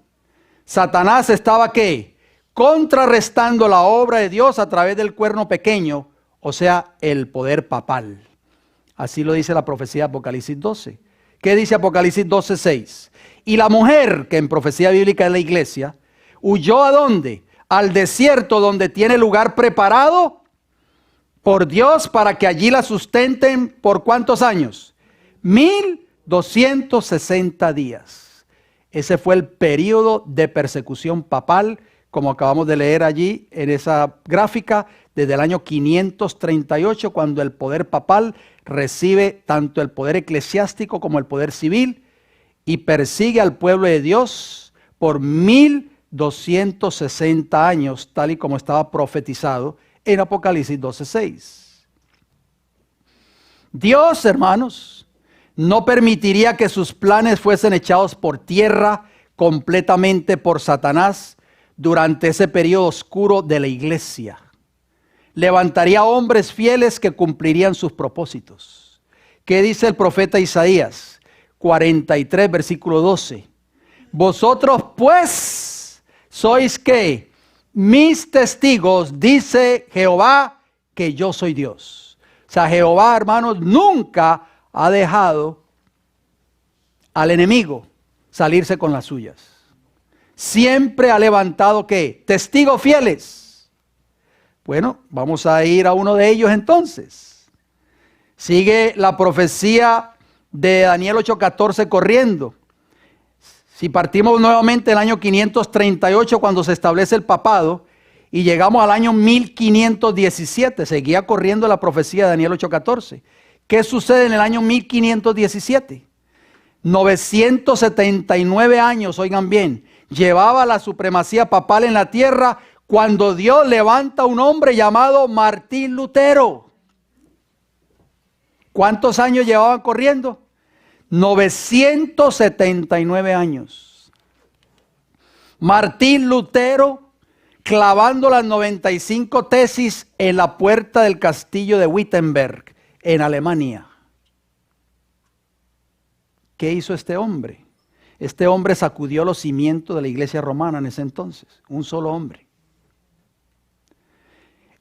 Satanás estaba ¿qué? Contrarrestando la obra de Dios a través del cuerno pequeño, o sea, el poder papal. Así lo dice la profecía de Apocalipsis 12. ¿Qué dice Apocalipsis 12:6? Y la mujer, que en profecía bíblica es la iglesia, huyó ¿a dónde? Al desierto, donde tiene lugar preparado por Dios para que allí la sustenten ¿por cuántos años? 1260 días. Ese fue el periodo de persecución papal, como acabamos de leer allí en esa gráfica, desde el año 538, cuando el poder papal recibe tanto el poder eclesiástico como el poder civil y persigue al pueblo de Dios por 1260 años, tal y como estaba profetizado en Apocalipsis 12:6. Dios, hermanos, no permitiría que sus planes fuesen echados por tierra completamente por Satanás durante ese periodo oscuro de la iglesia. Levantaría hombres fieles que cumplirían sus propósitos. ¿Qué dice el profeta Isaías? 43, versículo 12. Vosotros pues sois ¿qué? Mis testigos, dice Jehová, que yo soy Dios. O sea, Jehová, hermanos, nunca ha dejado al enemigo salirse con las suyas. Siempre ha levantado ¿qué? Testigos fieles. Bueno, vamos a ir a uno de ellos entonces. Sigue la profecía de Daniel 8:14 corriendo. Si partimos nuevamente del año 538, cuando se establece el papado, y llegamos al año 1517, seguía corriendo la profecía de Daniel 8:14. ¿Qué sucede en el año 1517? 979 años, oigan bien, llevaba la supremacía papal en la tierra cuando Dios levanta un hombre llamado Martín Lutero. ¿Cuántos años llevaban corriendo? 979 años. Martín Lutero clavando las 95 tesis en la puerta del castillo de Wittenberg, en Alemania. ¿Qué hizo este hombre? Este hombre sacudió los cimientos de la iglesia romana en ese entonces, un solo hombre.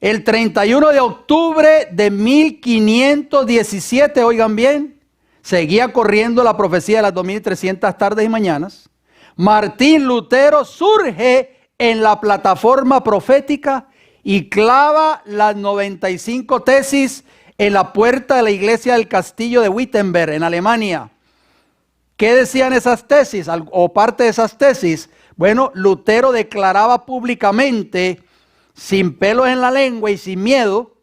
El 31 de octubre de 1517, oigan bien, seguía corriendo la profecía de las 2300 tardes y mañanas. Martín Lutero surge en la plataforma profética y clava las 95 tesis en la puerta de la iglesia del castillo de Wittenberg, en Alemania. ¿Qué decían esas tesis o parte de esas tesis? Bueno, Lutero declaraba públicamente, sin pelos en la lengua y sin miedo,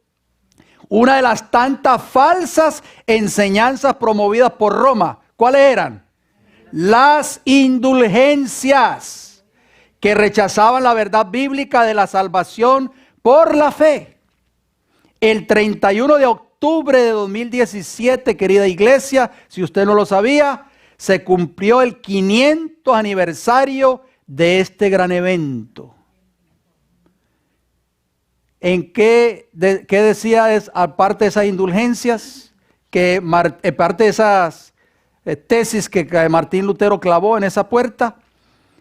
una de las tantas falsas enseñanzas promovidas por Roma. ¿Cuáles eran? Las indulgencias, que rechazaban la verdad bíblica de la salvación por la fe. El 31 de octubre de 2017, querida iglesia, si usted no lo sabía, se cumplió el 500 aniversario de este gran evento. ¿En qué decía aparte de esas indulgencias, que parte de esas tesis que Martín Lutero clavó en esa puerta?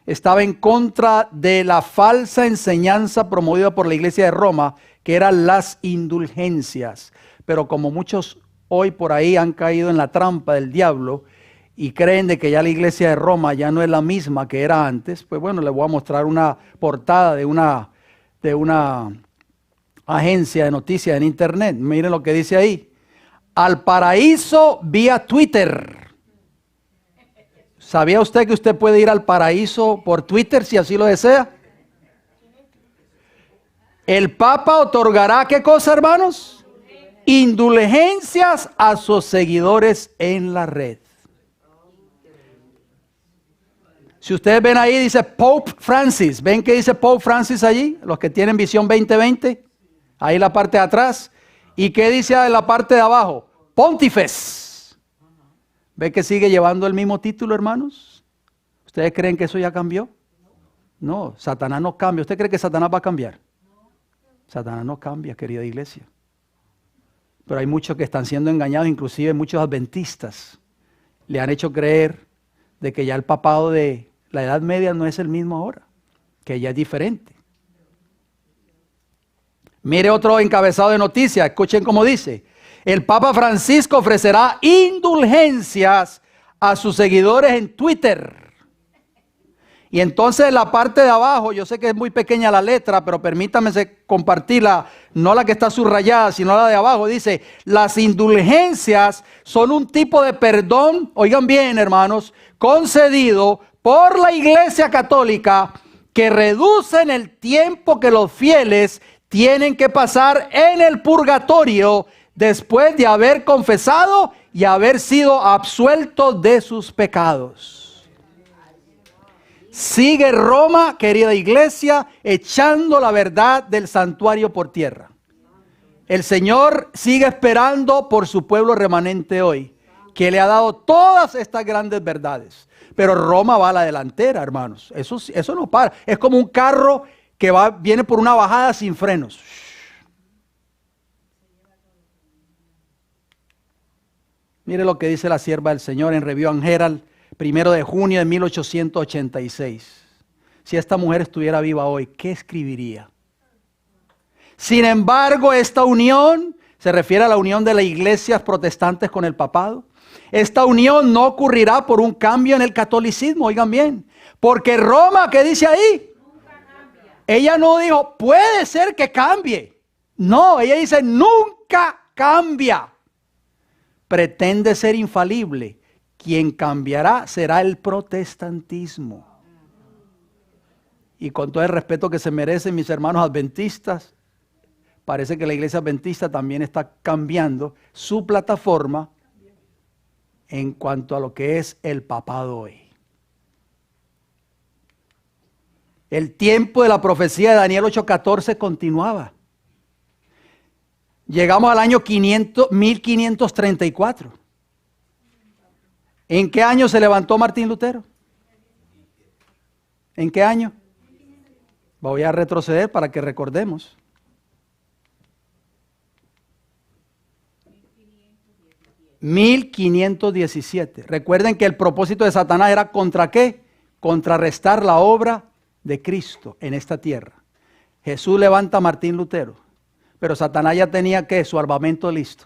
Estaba en contra de la falsa enseñanza promovida por la iglesia de Roma, que eran las indulgencias. Pero como muchos hoy por ahí han caído en la trampa del diablo y creen de que ya la iglesia de Roma ya no es la misma que era antes, pues bueno, les voy a mostrar una portada de una agencia de noticias en internet. Miren lo que dice ahí: al paraíso vía Twitter. ¿Sabía usted que usted puede ir al paraíso por Twitter si así lo desea? El Papa otorgará, ¿qué cosa, hermanos? Indulgencias a sus seguidores en la red. Si ustedes ven ahí, dice Pope Francis. ¿Ven qué dice Pope Francis allí? Los que tienen visión 2020. Ahí en la parte de atrás. ¿Y qué dice en la parte de abajo? Pontifex. ¿Ve que sigue llevando el mismo título, hermanos? ¿Ustedes creen que eso ya cambió? No, Satanás no cambia. ¿Usted cree que Satanás va a cambiar? Satanás no cambia, querida iglesia. Pero hay muchos que están siendo engañados, inclusive muchos adventistas. Le han hecho creer de que ya el papado de la Edad Media no es el mismo ahora, que ya es diferente. Mire otro encabezado de noticias, escuchen cómo dice: el Papa Francisco ofrecerá indulgencias a sus seguidores en Twitter. Y entonces en la parte de abajo, yo sé que es muy pequeña la letra, pero permítame compartirla, no la que está subrayada, sino la de abajo. Dice: las indulgencias son un tipo de perdón, oigan bien, hermanos, concedido por la Iglesia Católica, que reducen el tiempo que los fieles tienen que pasar en el purgatorio después de haber confesado y haber sido absueltos de sus pecados. Sigue Roma, querida iglesia, echando la verdad del santuario por tierra. El Señor sigue esperando por su pueblo remanente hoy, que le ha dado todas estas grandes verdades. Pero Roma va a la delantera, hermanos. Eso no para. Es como un carro que viene por una bajada sin frenos. Mire lo que dice la sierva del Señor en Review and Herald, 1 de junio de 1886. Si esta mujer estuviera viva hoy, ¿qué escribiría? Sin embargo, esta unión, se refiere a la unión de las iglesias protestantes con el papado, esta unión no ocurrirá por un cambio en el catolicismo, oigan bien, porque Roma, ¿qué dice ahí? Ella no dijo, puede ser que cambie. No, ella dice, nunca cambia. Pretende ser infalible. Quien cambiará será el protestantismo. Y con todo el respeto que se merecen mis hermanos adventistas, parece que la iglesia adventista también está cambiando su plataforma en cuanto a lo que es el papado hoy. El tiempo de la profecía de Daniel 8:14 continuaba. Llegamos al año 1534. ¿En qué año se levantó Martín Lutero? ¿En qué año? Voy a retroceder para que recordemos. 1517. Recuerden que el propósito de Satanás era ¿contra qué? Contrarrestar la obra de Cristo en esta tierra. Jesús levanta a Martín Lutero, pero Satanás ya tenía ¿qué? Su armamento listo.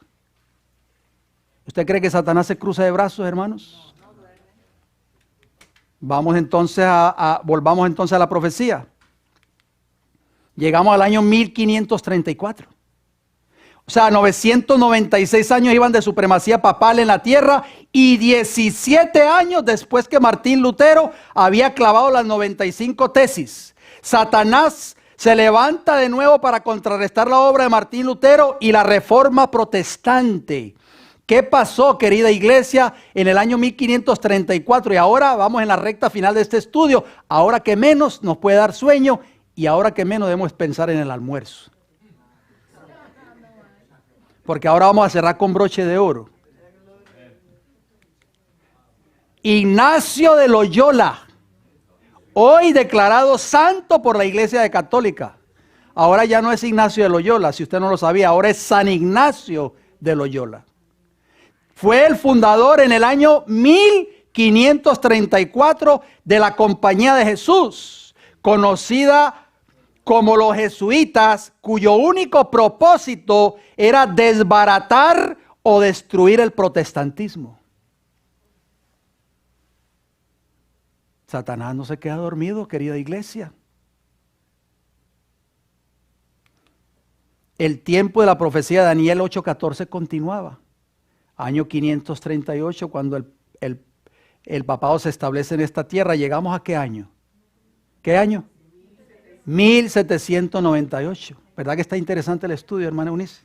¿Usted cree que Satanás se cruza de brazos, hermanos? Vamos entonces volvamos entonces a la profecía. Llegamos al año 1534. O sea, 996 años iban de supremacía papal en la tierra y 17 años después que Martín Lutero había clavado las 95 tesis. Satanás se levanta de nuevo para contrarrestar la obra de Martín Lutero y la reforma protestante. ¿Qué pasó, querida iglesia, en el año 1534? Y ahora vamos en la recta final de este estudio. Ahora que menos nos puede dar sueño y ahora que menos debemos pensar en el almuerzo. Porque ahora vamos a cerrar con broche de oro. Ignacio de Loyola, hoy declarado santo por la Iglesia Católica. Ahora ya no es Ignacio de Loyola, si usted no lo sabía, ahora es San Ignacio de Loyola. Fue el fundador en el año 1534 de la Compañía de Jesús, conocida como los jesuitas, cuyo único propósito era desbaratar o destruir el protestantismo. Satanás no se queda dormido, querida iglesia. El tiempo de la profecía de Daniel 8:14 continuaba. Año 538, cuando el papado se establece en esta tierra, ¿llegamos a qué año? ¿Qué año? 1798. ¿Verdad que está interesante el estudio, hermana Eunice?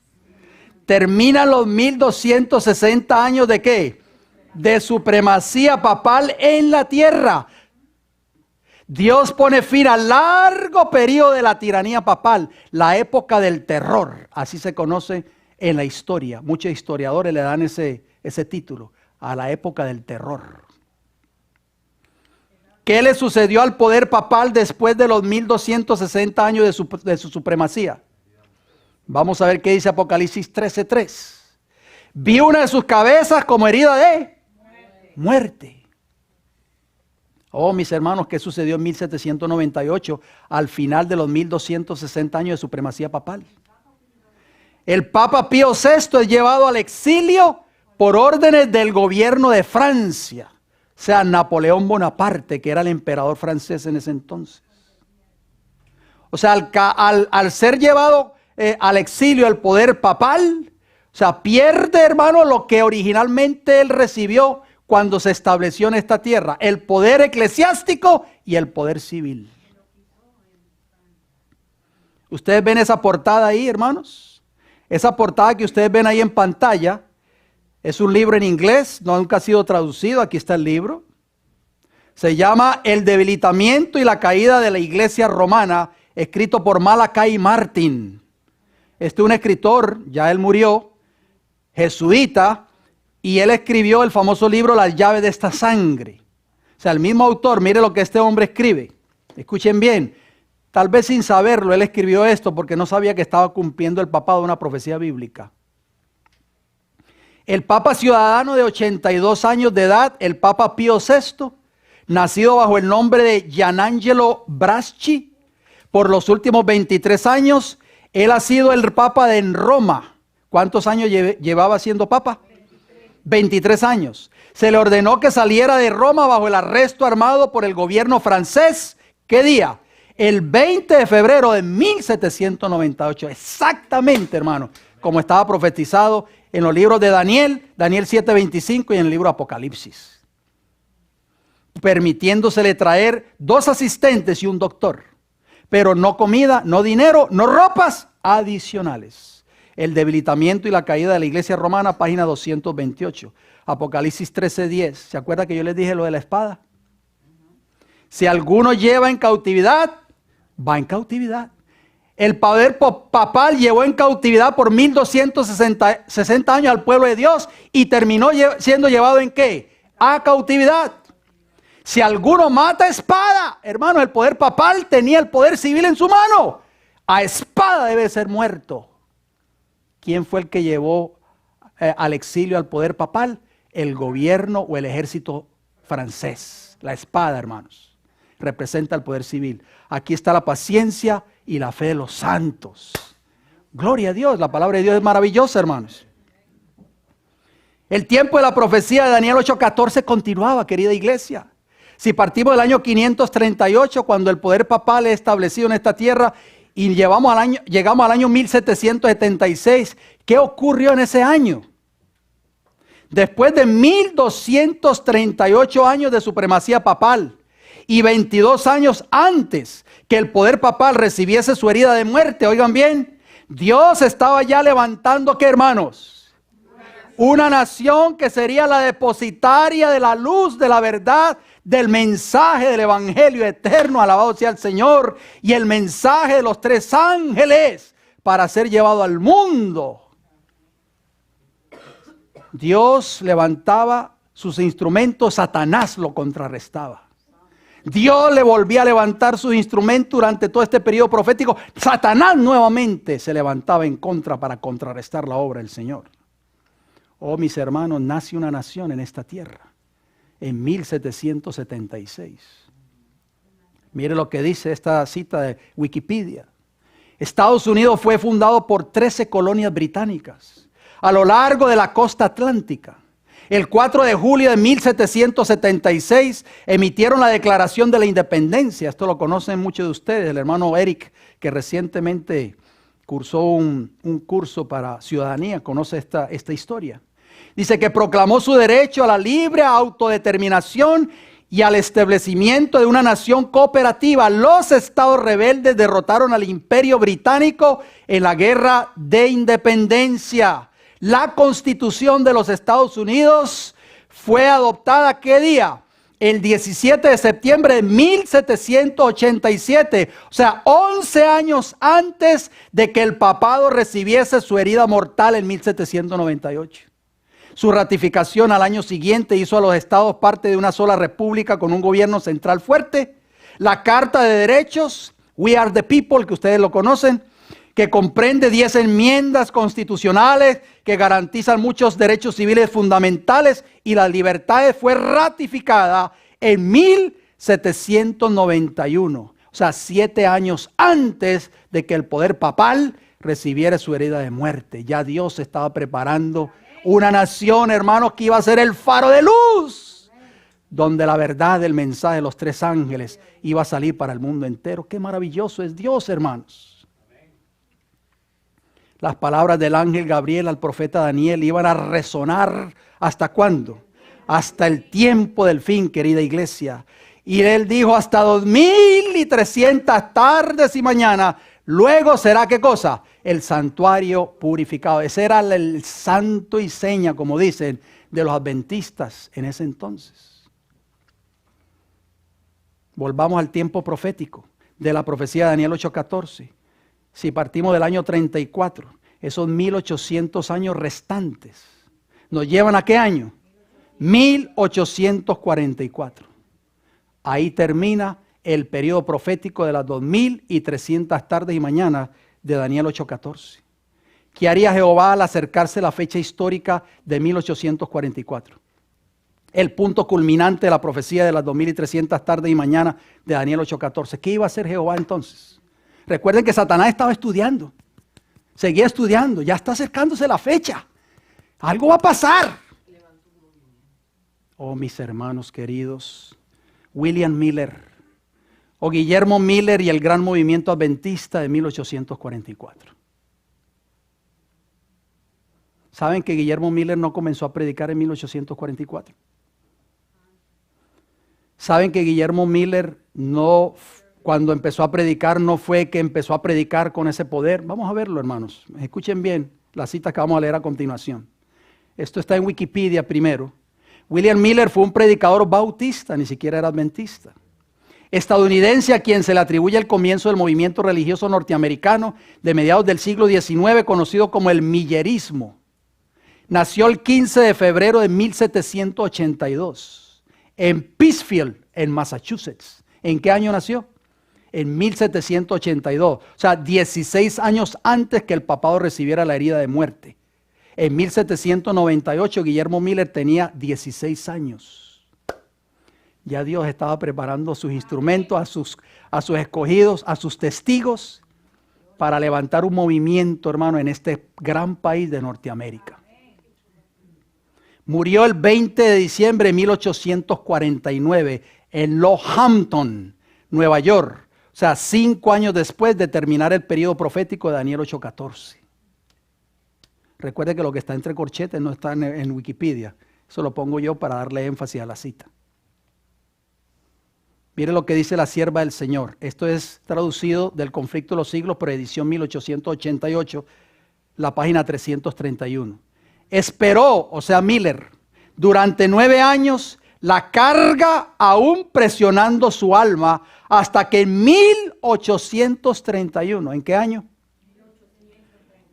Terminan los 1260 años ¿de qué? De supremacía papal en la tierra. Dios pone fin al largo periodo de la tiranía papal, la época del terror, así se conoce en la historia. Muchos historiadores le dan ese título, a la época del terror. ¿Qué le sucedió al poder papal después de los 1260 años de su supremacía? Vamos a ver qué dice Apocalipsis 13:3. Vi una de sus cabezas como herida de muerte. Oh, mis hermanos, ¿qué sucedió en 1798 al final de los 1260 años de supremacía papal? El Papa Pío VI es llevado al exilio por órdenes del gobierno de Francia. O sea, Napoleón Bonaparte, que era el emperador francés en ese entonces. O sea, al ser llevado al exilio el poder papal, o sea, pierde, hermano, lo que originalmente él recibió cuando se estableció en esta tierra: el poder eclesiástico y el poder civil. ¿Ustedes ven esa portada ahí, hermanos? Esa portada que ustedes ven ahí en pantalla es un libro en inglés, nunca ha sido traducido, aquí está el libro. Se llama El debilitamiento y la caída de la iglesia romana, escrito por Malachi Martin. Este es un escritor, ya él murió, jesuita, y él escribió el famoso libro Las llaves de esta sangre. O sea, el mismo autor, mire lo que este hombre escribe. Escuchen bien, tal vez sin saberlo, él escribió esto porque no sabía que estaba cumpliendo el papado una profecía bíblica. El Papa ciudadano de 82 años de edad, el Papa Pío VI, nacido bajo el nombre de Gianangelo Braschi, por los últimos 23 años, él ha sido el Papa en Roma. ¿Cuántos años llevaba siendo Papa? 23 años. Se le ordenó que saliera de Roma bajo el arresto armado por el gobierno francés. ¿Qué día? El 20 de febrero de 1798. Exactamente, hermano, como estaba profetizado en los libros de Daniel 7:25 y en el libro Apocalipsis. Permitiéndosele traer 2 asistentes y un doctor. Pero no comida, no dinero, no ropas adicionales. El debilitamiento y la caída de la iglesia romana, página 228. Apocalipsis 13:10. ¿Se acuerda que yo les dije lo de la espada? Si alguno lleva en cautividad, va en cautividad. El poder papal llevó en cautividad por 1260 años al pueblo de Dios y terminó siendo llevado ¿en qué? A cautividad. Si alguno mata a espada, hermano, el poder papal tenía el poder civil en su mano. A espada debe ser muerto. ¿Quién fue el que llevó al exilio al poder papal? El gobierno o el ejército francés. La espada, hermanos, representa el poder civil. Aquí está la paciencia y la fe de los santos. Gloria a Dios, la palabra de Dios es maravillosa, hermanos. El tiempo de la profecía de Daniel 8:14 continuaba, querida iglesia. Si partimos del año 538, cuando el poder papal es establecido en esta tierra, y llegamos al año 1776, ¿qué ocurrió en ese año? Después de 1238 años de supremacía papal y 22 años antes que el poder papal recibiese su herida de muerte, oigan bien, Dios estaba ya levantando, ¿qué, hermanos? Una nación que sería la depositaria de la luz, de la verdad, del mensaje del evangelio eterno, alabado sea el Señor, y el mensaje de los 3 ángeles para ser llevado al mundo. Dios levantaba sus instrumentos, Satanás lo contrarrestaba. Dios le volvía a levantar sus instrumentos durante todo este periodo profético. Satanás nuevamente se levantaba en contra para contrarrestar la obra del Señor. Oh, mis hermanos, nace una nación en esta tierra en 1776. Mire lo que dice esta cita de Wikipedia. Estados Unidos fue fundado por 13 colonias británicas a lo largo de la costa atlántica. El 4 de julio de 1776 emitieron la Declaración de la Independencia. Esto lo conocen muchos de ustedes. El hermano Eric, que recientemente cursó un curso para ciudadanía, conoce esta historia. Dice que proclamó su derecho a la libre autodeterminación y al establecimiento de una nación cooperativa. Los estados rebeldes derrotaron al Imperio Británico en la Guerra de Independencia. La Constitución de los Estados Unidos fue adoptada, ¿qué día? El 17 de septiembre de 1787, o sea, 11 años antes de que el papado recibiese su herida mortal en 1798. Su ratificación al año siguiente hizo a los estados parte de una sola república con un gobierno central fuerte. La Carta de Derechos, We Are the People, que ustedes lo conocen, que comprende 10 enmiendas constitucionales que garantizan muchos derechos civiles fundamentales y las libertades, fue ratificada en 1791, o sea, 7 años antes de que el poder papal recibiera su herida de muerte. Ya Dios estaba preparando una nación, hermanos, que iba a ser el faro de luz, donde la verdad del mensaje de los 3 ángeles iba a salir para el mundo entero. Qué maravilloso es Dios, hermanos. Las palabras del ángel Gabriel al profeta Daniel iban a resonar, ¿hasta cuándo? Hasta el tiempo del fin, querida iglesia. Y él dijo, hasta 2300 tardes y mañanas, luego será, ¿qué cosa? El santuario purificado. Ese era el santo y seña, como dicen, de los adventistas en ese entonces. Volvamos al tiempo profético de la profecía de Daniel 8:14. Si partimos del año 34, esos 1800 años restantes, ¿nos llevan a qué año? 1844. Ahí termina el periodo profético de las 2300 tardes y mañanas de Daniel 8:14. ¿Qué haría Jehová al acercarse la fecha histórica de 1844? El punto culminante de la profecía de las 2300 tardes y mañanas de Daniel 8:14. ¿Qué iba a hacer Jehová entonces? Recuerden que Satanás estaba estudiando, seguía estudiando, ya está acercándose la fecha. Algo va a pasar. Oh, mis hermanos queridos, William Miller, o Guillermo Miller y el gran movimiento adventista de 1844. ¿Saben que Guillermo Miller no comenzó a predicar en 1844? ¿Saben que Guillermo Miller cuando empezó a predicar, no fue que empezó a predicar con ese poder? Vamos a verlo, hermanos. Escuchen bien la cita que vamos a leer a continuación. Esto está en Wikipedia primero. William Miller fue un predicador bautista, ni siquiera era adventista. Estadounidense a quien se le atribuye el comienzo del movimiento religioso norteamericano de mediados del siglo XIX, conocido como el millerismo. Nació el 15 de febrero de 1782 en Pittsfield, en Massachusetts. ¿En qué año nació? En 1782. O sea, 16 años antes que el papado recibiera la herida de muerte. En 1798 Guillermo Miller tenía 16 años. Ya Dios estaba preparando sus instrumentos, a sus escogidos, a sus testigos, para levantar un movimiento, hermano, en este gran país de Norteamérica. Murió el 20 de diciembre de 1849 en Hampton, Nueva York. O sea, 5 años después de terminar el periodo profético de Daniel 8:14. Recuerde que lo que está entre corchetes no está en Wikipedia. Eso lo pongo yo para darle énfasis a la cita. Mire lo que dice la sierva del Señor. Esto es traducido del Conflicto de los Siglos por edición 1888, la página 331. Esperó, o sea Miller, durante 9 años la carga aún presionando su alma hasta que en 1831, ¿en qué año?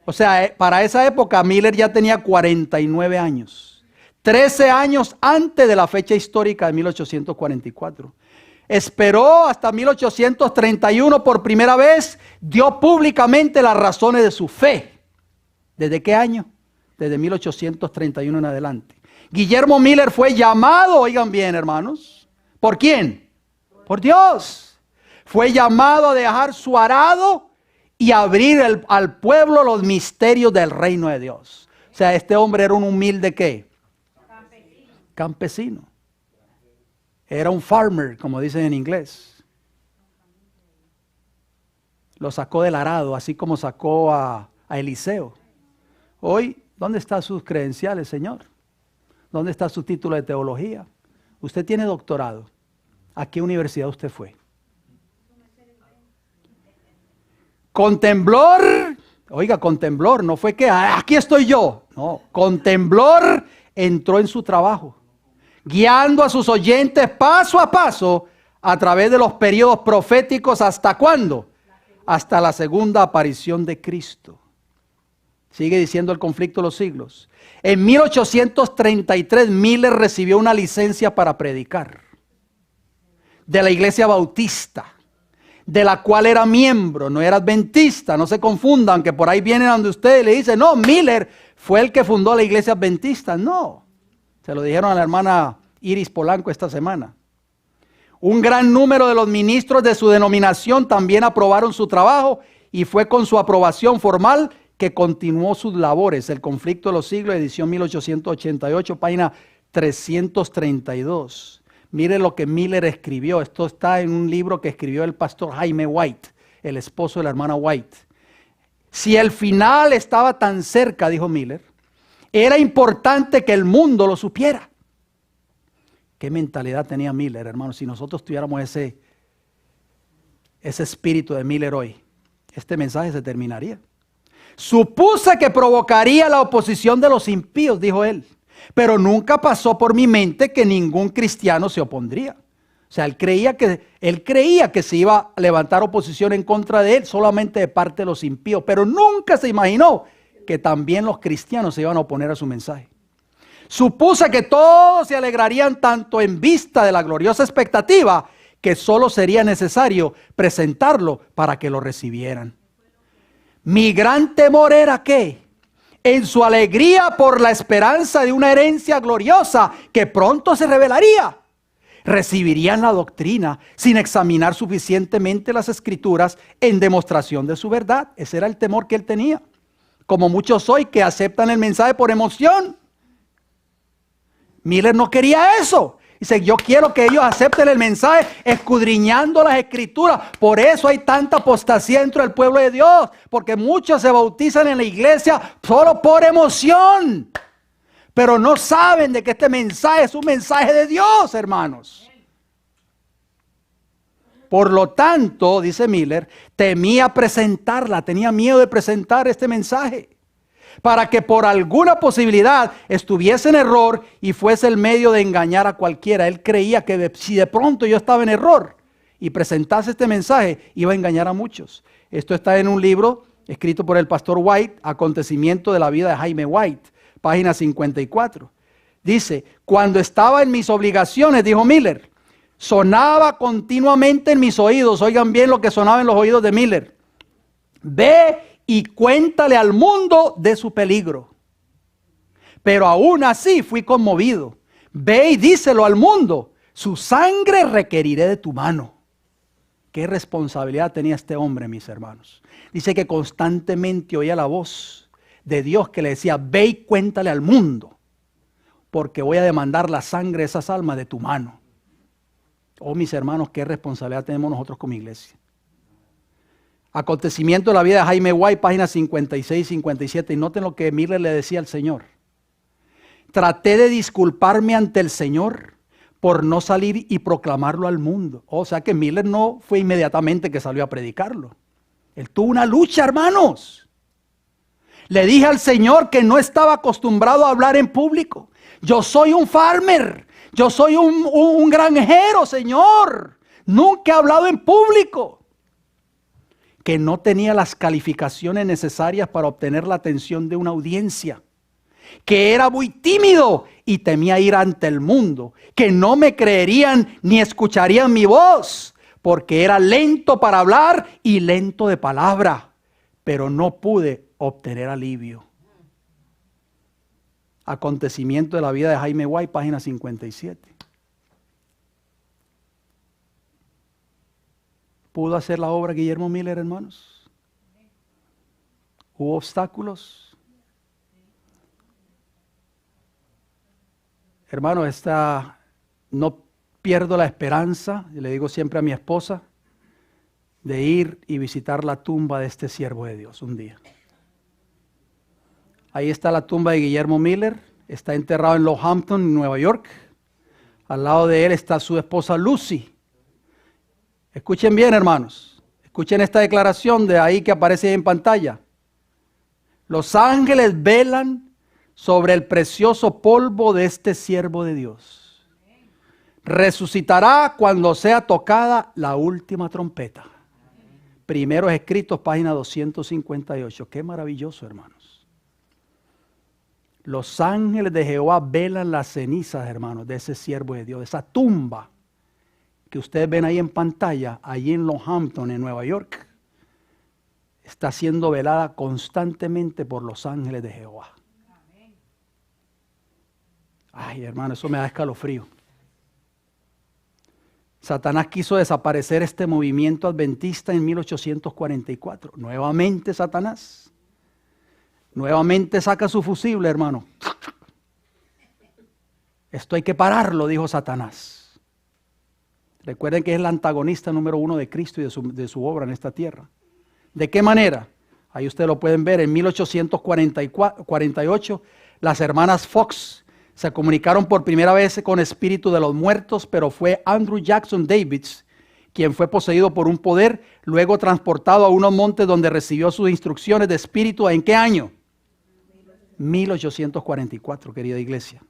O sea, para esa época Miller ya tenía 49 años. 13 años antes de la fecha histórica de 1844. Esperó hasta 1831 por primera vez, dio públicamente las razones de su fe. ¿Desde qué año? Desde 1831 en adelante. Guillermo Miller fue llamado, oigan bien hermanos, ¿por quién? Por Dios. Fue llamado a dejar su arado y abrir al pueblo los misterios del reino de Dios. O sea, este hombre era un humilde ¿qué? Campesino. Era un farmer, como dicen en inglés. Lo sacó del arado, así como sacó a Eliseo. Hoy, ¿dónde están sus credenciales, Señor? ¿Dónde está su título de teología? Usted tiene doctorado. ¿A qué universidad usted fue? Con temblor, oiga, con temblor, no fue que aquí estoy yo. No, con temblor entró en su trabajo, guiando a sus oyentes paso a paso a través de los periodos proféticos. ¿Hasta cuándo? Hasta la segunda aparición de Cristo. Sigue diciendo el Conflicto de los Siglos. En 1833 Miller recibió una licencia para predicar de la Iglesia Bautista, de la cual era miembro. No era adventista, no se confundan, que por ahí vienen donde ustedes le dicen, no, Miller fue el que fundó la Iglesia Adventista. No, se lo dijeron a la hermana Iris Polanco esta semana. Un gran número de los ministros de su denominación también aprobaron su trabajo y fue con su aprobación formal que continuó sus labores. El Conflicto de los Siglos, edición 1888, página 332. Mire lo que Miller escribió. Esto está en un libro que escribió el pastor Jaime White, el esposo de la hermana White. Si el final estaba tan cerca, dijo Miller, era importante que el mundo lo supiera. ¿Qué mentalidad tenía Miller, hermano? Si nosotros tuviéramos ese espíritu de Miller hoy, este mensaje se terminaría. Supuse que provocaría la oposición de los impíos, dijo él, pero nunca pasó por mi mente que ningún cristiano se opondría. O sea, él creía que se iba a levantar oposición en contra de él solamente de parte de los impíos, pero nunca se imaginó que también los cristianos se iban a oponer a su mensaje. Supuse que todos se alegrarían tanto en vista de la gloriosa expectativa que solo sería necesario presentarlo para que lo recibieran. Mi gran temor era que, en su alegría por la esperanza de una herencia gloriosa que pronto se revelaría, recibirían la doctrina sin examinar suficientemente las Escrituras en demostración de su verdad. Ese era el temor que él tenía. Como muchos hoy que aceptan el mensaje por emoción. Miller no quería eso. Dice, yo quiero que ellos acepten el mensaje escudriñando las Escrituras. Por eso hay tanta apostasía dentro del pueblo de Dios. Porque muchos se bautizan en la iglesia solo por emoción. Pero no saben de que este mensaje es un mensaje de Dios, hermanos. Por lo tanto, dice Miller, temía presentarla, tenía miedo de presentar este mensaje. Para que por alguna posibilidad estuviese en error y fuese el medio de engañar a cualquiera. Él creía que si de pronto yo estaba en error y presentase este mensaje, iba a engañar a muchos. Esto está en un libro escrito por el pastor White, Acontecimiento de la vida de Jaime White, página 54. Dice, cuando estaba en mis obligaciones, dijo Miller, sonaba continuamente en mis oídos. Oigan bien lo que sonaba en los oídos de Miller. Ve y cuéntale al mundo de su peligro. Pero aún así fui conmovido. Ve y díselo al mundo. Su sangre requeriré de tu mano. Qué responsabilidad tenía este hombre, mis hermanos. Dice que constantemente oía la voz de Dios que le decía, ve y cuéntale al mundo, porque voy a demandar la sangre de esas almas de tu mano. Oh, mis hermanos, qué responsabilidad tenemos nosotros como iglesia. Acontecimiento de la vida de Jaime White, páginas 56 y 57. Y noten lo que Miller le decía al Señor. Traté de disculparme ante el Señor por no salir y proclamarlo al mundo. O sea que Miller no fue inmediatamente que salió a predicarlo. Él tuvo una lucha, hermanos. Le dije al Señor que no estaba acostumbrado a hablar en público. Yo soy un farmer. Yo soy un granjero, Señor. Nunca he hablado en público. Que no tenía las calificaciones necesarias para obtener la atención de una audiencia. Que era muy tímido y temía ir ante el mundo. Que no me creerían ni escucharían mi voz. Porque era lento para hablar y lento de palabra. Pero no pude obtener alivio. Acontecimiento de la vida de Jaime White, página 57. ¿Pudo hacer la obra Guillermo Miller, hermanos? ¿Hubo obstáculos? Hermano, no pierdo la esperanza, y le digo siempre a mi esposa, de ir y visitar la tumba de este siervo de Dios un día. Ahí está la tumba de Guillermo Miller, está enterrado en Lohampton, en Nueva York. Al lado de él está su esposa Lucy. Escuchen bien, hermanos, escuchen esta declaración de ahí que aparece en pantalla. Los ángeles velan sobre el precioso polvo de este siervo de Dios. Resucitará cuando sea tocada la última trompeta. Primeros Escritos, página 258. Qué maravilloso, hermanos. Los ángeles de Jehová velan las cenizas, hermanos, de ese siervo de Dios, de esa tumba que ustedes ven ahí en pantalla, allí en Lohampton, en Nueva York. Está siendo velada constantemente por los ángeles de Jehová. Ay, hermano, eso me da escalofrío. Satanás quiso desaparecer este movimiento adventista en 1844. Nuevamente Satanás. Nuevamente saca su fusible, hermano. Esto hay que pararlo, dijo Satanás. Recuerden que es el antagonista número 1 de Cristo y de su obra en esta tierra. ¿De qué manera? Ahí ustedes lo pueden ver. En 1848, las hermanas Fox se comunicaron por primera vez con espíritu de los muertos, pero fue Andrew Jackson Davis quien fue poseído por un poder, luego transportado a unos montes donde recibió sus instrucciones de espíritu. ¿En qué año? 1844, querida iglesia.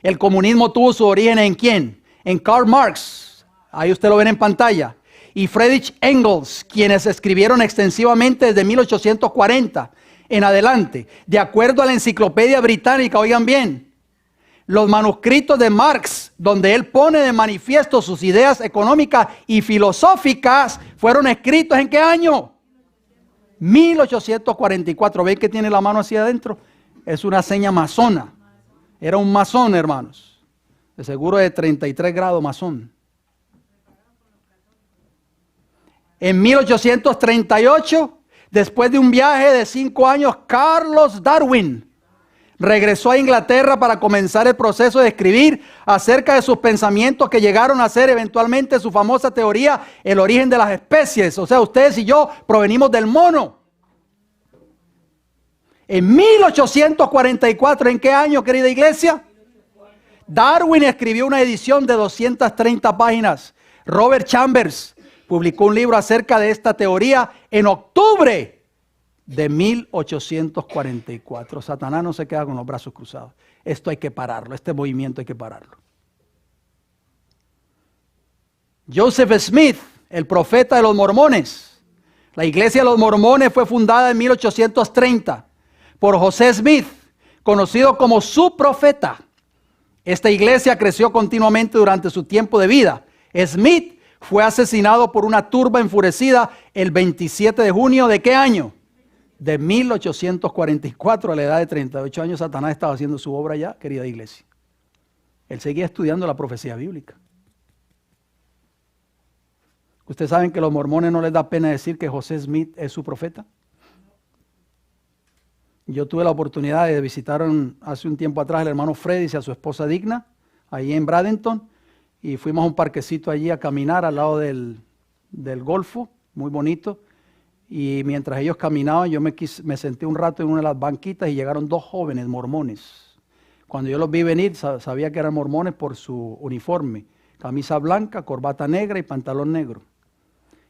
El comunismo tuvo su origen ¿en quién? En Karl Marx. Ahí usted lo ven en pantalla. Y Friedrich Engels, quienes escribieron extensivamente desde 1840 en adelante. De acuerdo a la enciclopedia británica, oigan bien, los manuscritos de Marx, donde él pone de manifiesto sus ideas económicas y filosóficas, fueron escritos ¿en qué año? 1844. ¿Ven que tiene la mano hacia adentro? Es una seña masona. Era un masón, hermanos. De seguro de 33 grados masón. En 1838, después de un viaje de 5 años, Carlos Darwin regresó a Inglaterra para comenzar el proceso de escribir acerca de sus pensamientos que llegaron a ser eventualmente su famosa teoría, el origen de las especies. O sea, ustedes y yo provenimos del mono. En 1844, ¿en qué año, querida iglesia? Darwin escribió una edición de 230 páginas. Robert Chambers publicó un libro acerca de esta teoría en octubre de 1844. Satanás no se queda con los brazos cruzados. Esto hay que pararlo, este movimiento hay que pararlo. Joseph Smith, el profeta de los mormones. La iglesia de los mormones fue fundada en 1830 por José Smith, conocido como su profeta. Esta iglesia creció continuamente durante su tiempo de vida. Smith fue asesinado por una turba enfurecida el 27 de junio ¿de qué año? De 1844, a la edad de 38 años. Satanás estaba haciendo su obra ya, querida iglesia. Él seguía estudiando la profecía bíblica. ¿Ustedes saben que a los mormones no les da pena decir que José Smith es su profeta? Yo tuve la oportunidad de visitar hace un tiempo atrás al hermano Freddy y a su esposa Digna, ahí en Bradenton, y fuimos a un parquecito allí a caminar al lado del Golfo, muy bonito, y mientras ellos caminaban yo me senté un rato en una de las banquitas y llegaron dos jóvenes mormones. Cuando yo los vi venir sabía que eran mormones por su uniforme, camisa blanca, corbata negra y pantalón negro.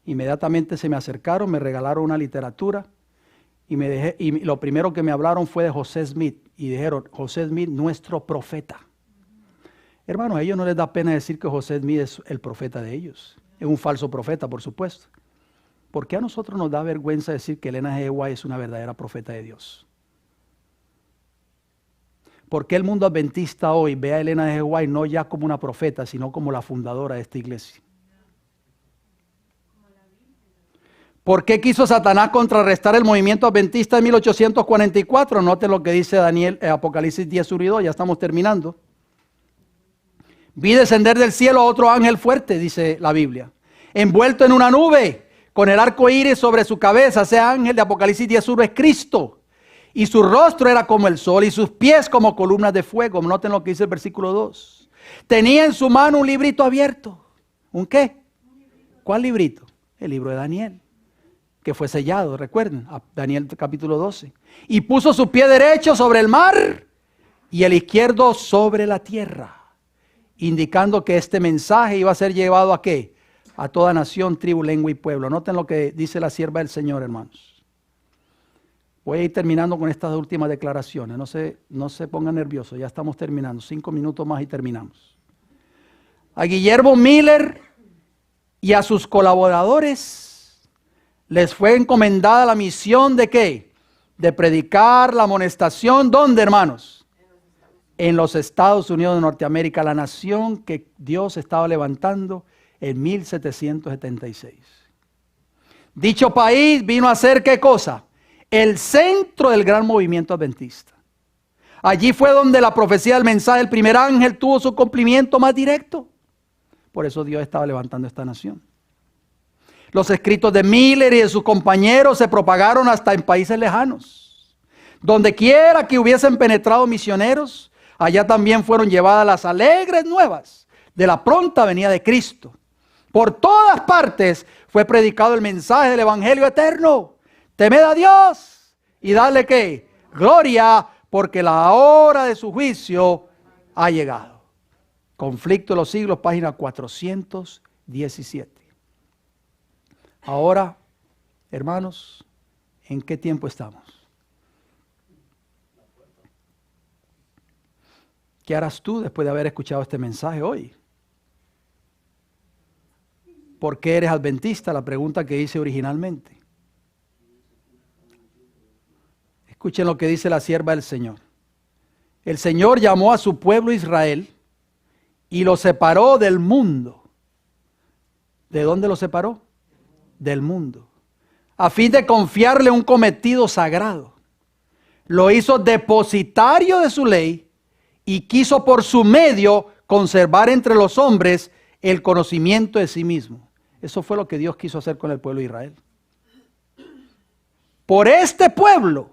Inmediatamente se me acercaron, me regalaron una literatura y lo primero que me hablaron fue de José Smith y dijeron, José Smith, nuestro profeta. Hermanos, a ellos no les da pena decir que José Smith es el profeta de ellos. Es un falso profeta, por supuesto. ¿Por qué a nosotros nos da vergüenza decir que Elena G. White es una verdadera profeta de Dios? ¿Por qué el mundo adventista hoy ve a Elena G. White no ya como una profeta, sino como la fundadora de esta iglesia? ¿Por qué quiso Satanás contrarrestar el movimiento adventista en 1844? Noten lo que dice Daniel, Apocalipsis 10:1 y 2, ya estamos terminando. Vi descender del cielo a otro ángel fuerte, dice la Biblia, envuelto en una nube, con el arco iris sobre su cabeza. Ese ángel de Apocalipsis 10:1 es Cristo. Y su rostro era como el sol y sus pies como columnas de fuego. Noten lo que dice el versículo 2. Tenía en su mano un librito abierto. ¿Un qué? ¿Cuál librito? El libro de Daniel, que fue sellado, recuerden, Daniel capítulo 12. Y puso su pie derecho sobre el mar y el izquierdo sobre la tierra, indicando que este mensaje iba a ser llevado ¿a qué? A toda nación, tribu, lengua y pueblo. Noten lo que dice la sierva del Señor, hermanos. Voy a ir terminando con estas últimas declaraciones. No se pongan nerviosos, ya estamos terminando. 5 minutos más y terminamos. A Guillermo Miller y a sus colaboradores les fue encomendada la misión ¿de qué? De predicar la amonestación. ¿Dónde, hermanos? En los Estados Unidos de Norteamérica, la nación que Dios estaba levantando en 1776. Dicho país vino a ser ¿qué cosa? El centro del gran movimiento adventista. Allí fue donde la profecía del mensaje del primer ángel tuvo su cumplimiento más directo. Por eso Dios estaba levantando esta nación. Los escritos de Miller y de sus compañeros se propagaron hasta en países lejanos. Donde quiera que hubiesen penetrado misioneros, allá también fueron llevadas las alegres nuevas de la pronta venida de Cristo. Por todas partes fue predicado el mensaje del evangelio eterno. Temed a Dios y dale ¿qué? Gloria, porque la hora de su juicio ha llegado. Conflicto de los siglos, página 417. Ahora, hermanos, ¿en qué tiempo estamos? ¿Qué harás tú después de haber escuchado este mensaje hoy? ¿Por qué eres adventista? La pregunta que hice originalmente. Escuchen lo que dice la sierva del Señor. El Señor llamó a su pueblo Israel y lo separó del mundo. ¿De dónde lo separó? Del mundo. A fin de confiarle un cometido sagrado. Lo hizo depositario de su ley y quiso por su medio conservar entre los hombres el conocimiento de sí mismo. Eso fue lo que Dios quiso hacer con el pueblo de Israel. Por este pueblo,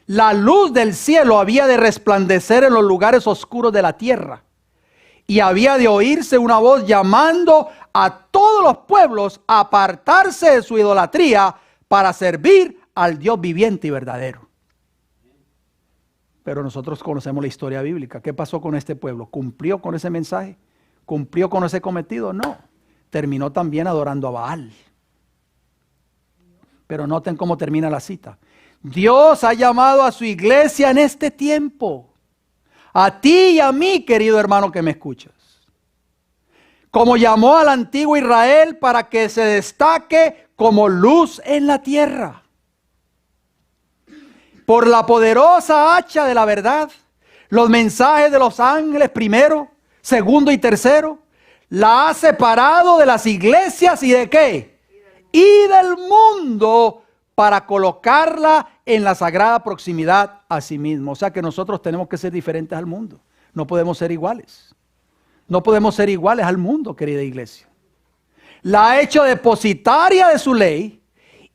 la luz del cielo había de resplandecer en los lugares oscuros de la tierra. Y había de oírse una voz llamando a todos los pueblos a apartarse de su idolatría para servir al Dios viviente y verdadero. Pero nosotros conocemos la historia bíblica. ¿Qué pasó con este pueblo? ¿Cumplió con ese mensaje? ¿Cumplió con ese cometido? No. Terminó también adorando a Baal. Pero noten cómo termina la cita. Dios ha llamado a su iglesia en este tiempo. A ti y a mí, querido hermano que me escuchas. Como llamó al antiguo Israel para que se destaque como luz en la tierra. Por la poderosa hacha de la verdad, los mensajes de los ángeles primero, segundo y tercero, la ha separado de las iglesias y de ¿qué? Y del mundo, para colocarla en la sagrada proximidad a sí mismo. O sea que nosotros tenemos que ser diferentes al mundo. No podemos ser iguales. No podemos ser iguales al mundo, querida iglesia. La ha hecho depositaria de su ley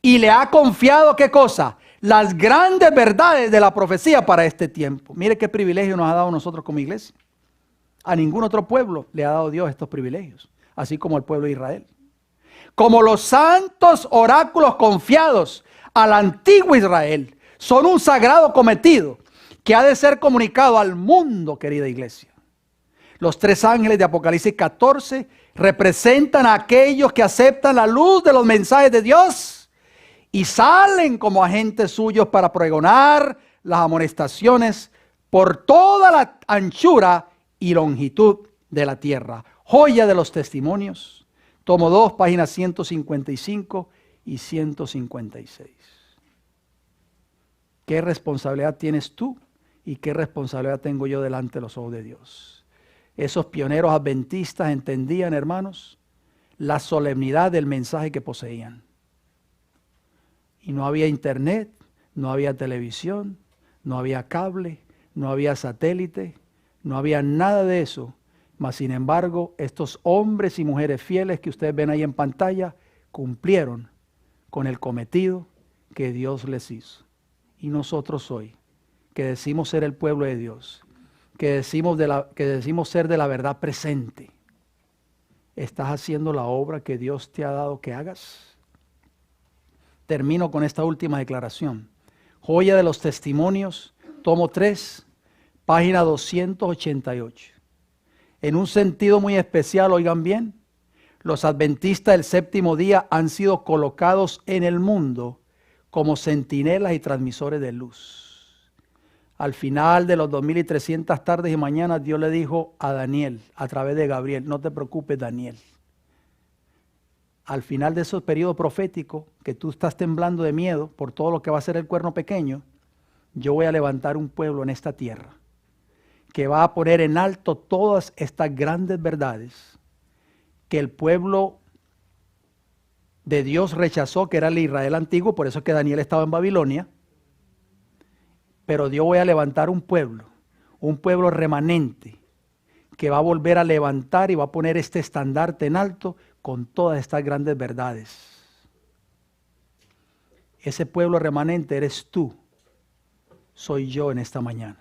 y le ha confiado, ¿qué cosa? Las grandes verdades de la profecía para este tiempo. Mire qué privilegio nos ha dado nosotros como iglesia. A ningún otro pueblo le ha dado Dios estos privilegios, así como al pueblo de Israel. Como los santos oráculos confiados al antiguo Israel son un sagrado cometido que ha de ser comunicado al mundo, querida iglesia. Los tres ángeles de Apocalipsis 14 representan a aquellos que aceptan la luz de los mensajes de Dios y salen como agentes suyos para pregonar las amonestaciones por toda la anchura y longitud de la tierra. Joya de los testimonios. Tomo 2, páginas 155 y 156. ¿Qué responsabilidad tienes tú y qué responsabilidad tengo yo delante de los ojos de Dios? Esos pioneros adventistas entendían, hermanos, la solemnidad del mensaje que poseían. Y no había internet, no había televisión, no había cable, no había satélite, no había nada de eso. Mas sin embargo, estos hombres y mujeres fieles que ustedes ven ahí en pantalla cumplieron con el cometido que Dios les hizo. Y nosotros hoy, que decimos ser el pueblo de Dios, que decimos ser de la verdad presente, ¿estás haciendo la obra que Dios te ha dado que hagas? Termino con esta última declaración. Joya de los testimonios, tomo 3, página 288. En un sentido muy especial, oigan bien, los adventistas del séptimo día han sido colocados en el mundo como centinelas y transmisores de luz. Al final de los 2300 tardes y mañanas, Dios le dijo a Daniel, a través de Gabriel, no te preocupes, Daniel. Al final de esos periodos proféticos, que tú estás temblando de miedo por todo lo que va a ser el cuerno pequeño, yo voy a levantar un pueblo en esta tierra que va a poner en alto todas estas grandes verdades que el pueblo de Dios rechazó, que era el Israel antiguo, por eso es que Daniel estaba en Babilonia. Pero Dios voy a levantar un pueblo remanente, que va a volver a levantar y va a poner este estandarte en alto con todas estas grandes verdades. Ese pueblo remanente eres tú, soy yo en esta mañana.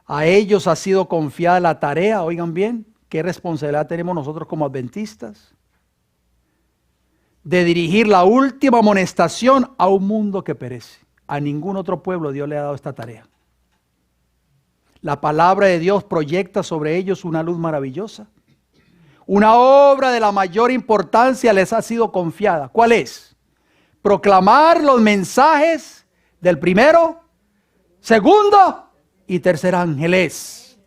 A ellos ha sido confiada la tarea, oigan bien, ¿qué responsabilidad tenemos nosotros como adventistas? De dirigir la última amonestación a un mundo que perece. A ningún otro pueblo Dios le ha dado esta tarea. La palabra de Dios proyecta sobre ellos una luz maravillosa. Una obra de la mayor importancia les ha sido confiada. ¿Cuál es? Proclamar los mensajes del primero, segundo y tercer ángeles.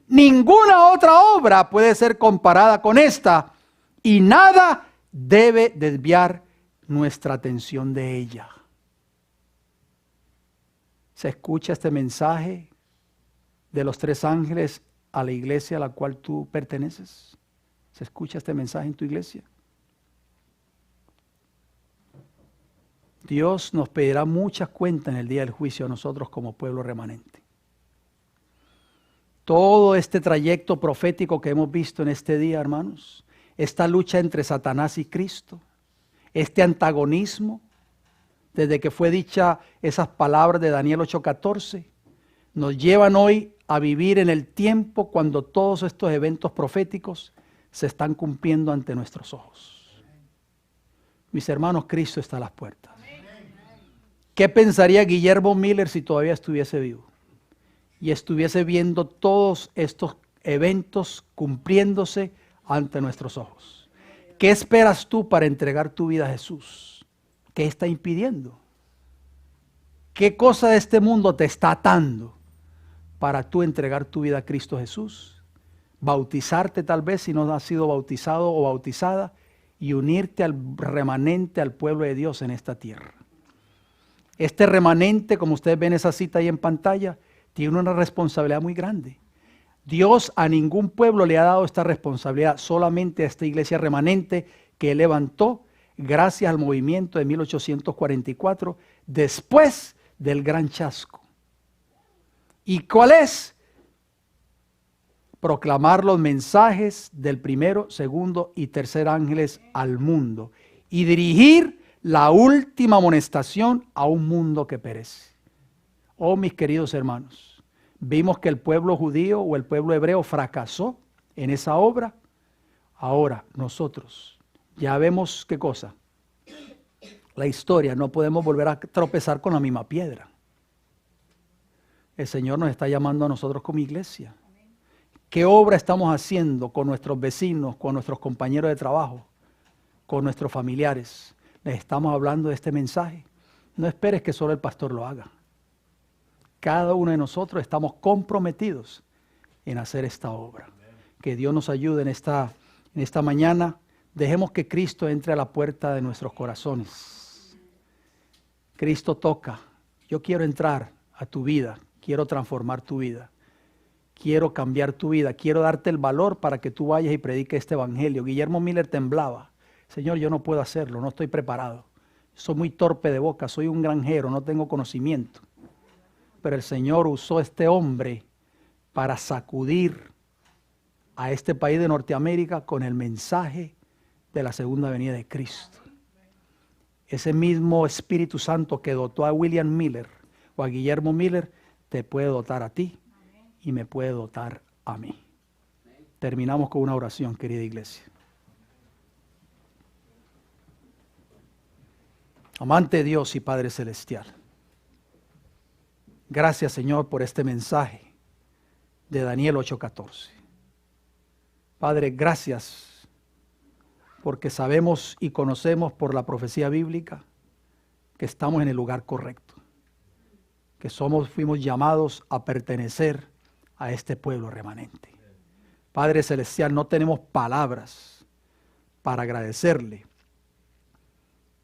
Ninguna otra obra puede ser comparada con esta y nada debe desviar nuestra atención de ella. ¿Se escucha este mensaje de los tres ángeles a la iglesia a la cual tú perteneces? ¿Se escucha este mensaje en tu iglesia? Dios nos pedirá muchas cuentas en el día del juicio a nosotros como pueblo remanente. Todo este trayecto profético que hemos visto en este día, hermanos, esta lucha entre Satanás y Cristo, este antagonismo, desde que fue dicha esas palabras de Daniel 8:14, nos llevan hoy a vivir en el tiempo cuando todos estos eventos proféticos se están cumpliendo ante nuestros ojos. Mis hermanos, Cristo está a las puertas. ¿Qué pensaría Guillermo Miller si todavía estuviese vivo y estuviese viendo todos estos eventos cumpliéndose ante nuestros ojos? ¿Qué esperas tú para entregar tu vida a Jesús? ¿Qué está impidiendo? ¿Qué cosa de este mundo te está atando para tú entregar tu vida a Cristo Jesús? Bautizarte tal vez si no has sido bautizado o bautizada y unirte al remanente, al pueblo de Dios en esta tierra. Este remanente, como ustedes ven esa cita ahí en pantalla, tiene una responsabilidad muy grande. Dios a ningún pueblo le ha dado esta responsabilidad, solamente a esta iglesia remanente que Él levantó gracias al movimiento de 1844, después del gran chasco. ¿Y cuál es? Proclamar los mensajes del primero, segundo y tercer ángeles al mundo y dirigir la última amonestación a un mundo que perece. Oh, mis queridos hermanos, vimos que el pueblo judío o el pueblo hebreo fracasó en esa obra. Ahora nosotros ya vemos qué cosa. La historia, no podemos volver a tropezar con la misma piedra. El Señor nos está llamando a nosotros como iglesia. ¿Qué obra estamos haciendo con nuestros vecinos, con nuestros compañeros de trabajo, con nuestros familiares? Les estamos hablando de este mensaje. No esperes que solo el pastor lo haga. Cada uno de nosotros estamos comprometidos en hacer esta obra. Que Dios nos ayude en esta mañana. Dejemos que Cristo entre a la puerta de nuestros corazones. Cristo toca. Yo quiero entrar a tu vida. Quiero transformar tu vida. Quiero cambiar tu vida. Quiero darte el valor para que tú vayas y prediques este evangelio. Guillermo Miller temblaba. Señor, yo no puedo hacerlo. No estoy preparado. Soy muy torpe de boca. Soy un granjero. No tengo conocimiento. Pero el Señor usó a este hombre para sacudir a este país de Norteamérica con el mensaje de la segunda venida de Cristo. Ese mismo Espíritu Santo que dotó a William Miller o a Guillermo Miller, te puede dotar a ti y me puede dotar a mí. Terminamos con una oración, querida iglesia. Amante Dios y Padre Celestial, gracias Señor por este mensaje de Daniel 8:14. Padre, gracias porque sabemos y conocemos por la profecía bíblica que estamos en el lugar correcto, que fuimos llamados a pertenecer a este pueblo remanente. Padre Celestial, no tenemos palabras para agradecerle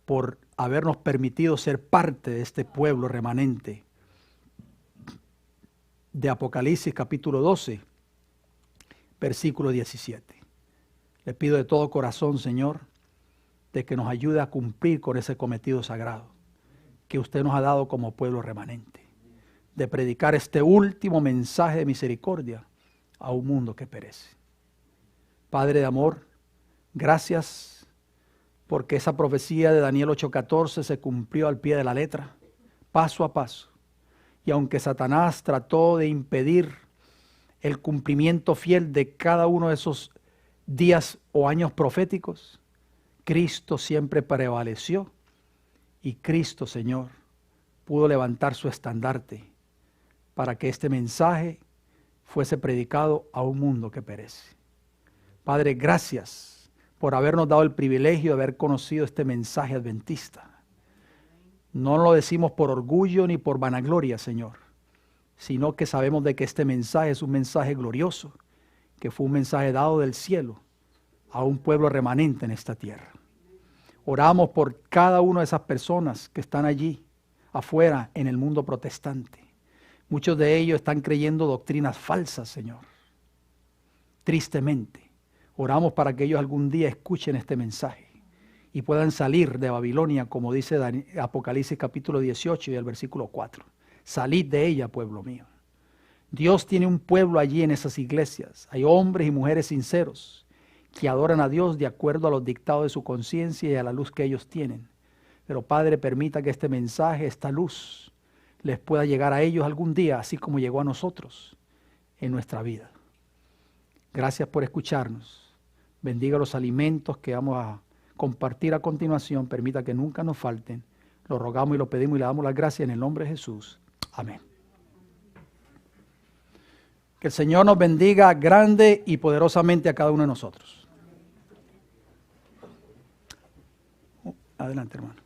por habernos permitido ser parte de este pueblo remanente de Apocalipsis capítulo 12, versículo 17. Le pido de todo corazón, Señor, de que nos ayude a cumplir con ese cometido sagrado que usted nos ha dado como pueblo remanente, de predicar este último mensaje de misericordia a un mundo que perece. Padre de amor, gracias porque esa profecía de Daniel 8:14 se cumplió al pie de la letra, paso a paso. Y aunque Satanás trató de impedir el cumplimiento fiel de cada uno de esos días o años proféticos, Cristo siempre prevaleció y Cristo, Señor, pudo levantar su estandarte para que este mensaje fuese predicado a un mundo que perece. Padre, gracias por habernos dado el privilegio de haber conocido este mensaje adventista. No lo decimos por orgullo ni por vanagloria, Señor, sino que sabemos de que este mensaje es un mensaje glorioso, que fue un mensaje dado del cielo a un pueblo remanente en esta tierra. Oramos por cada una de esas personas que están allí, afuera, en el mundo protestante. Muchos de ellos están creyendo doctrinas falsas, Señor. Tristemente, oramos para que ellos algún día escuchen este mensaje y puedan salir de Babilonia, como dice Apocalipsis capítulo 18 y el versículo 4. Salid de ella, pueblo mío. Dios tiene un pueblo allí en esas iglesias. Hay hombres y mujeres sinceros que adoran a Dios de acuerdo a los dictados de su conciencia y a la luz que ellos tienen. Pero Padre, permita que este mensaje, esta luz, les pueda llegar a ellos algún día, así como llegó a nosotros en nuestra vida. Gracias por escucharnos. Bendiga los alimentos que vamos a compartir a continuación. Permita que nunca nos falten. Lo rogamos y lo pedimos y le damos las gracias en el nombre de Jesús. Amén. Que el Señor nos bendiga grande y poderosamente a cada uno de nosotros. Adelante, hermano.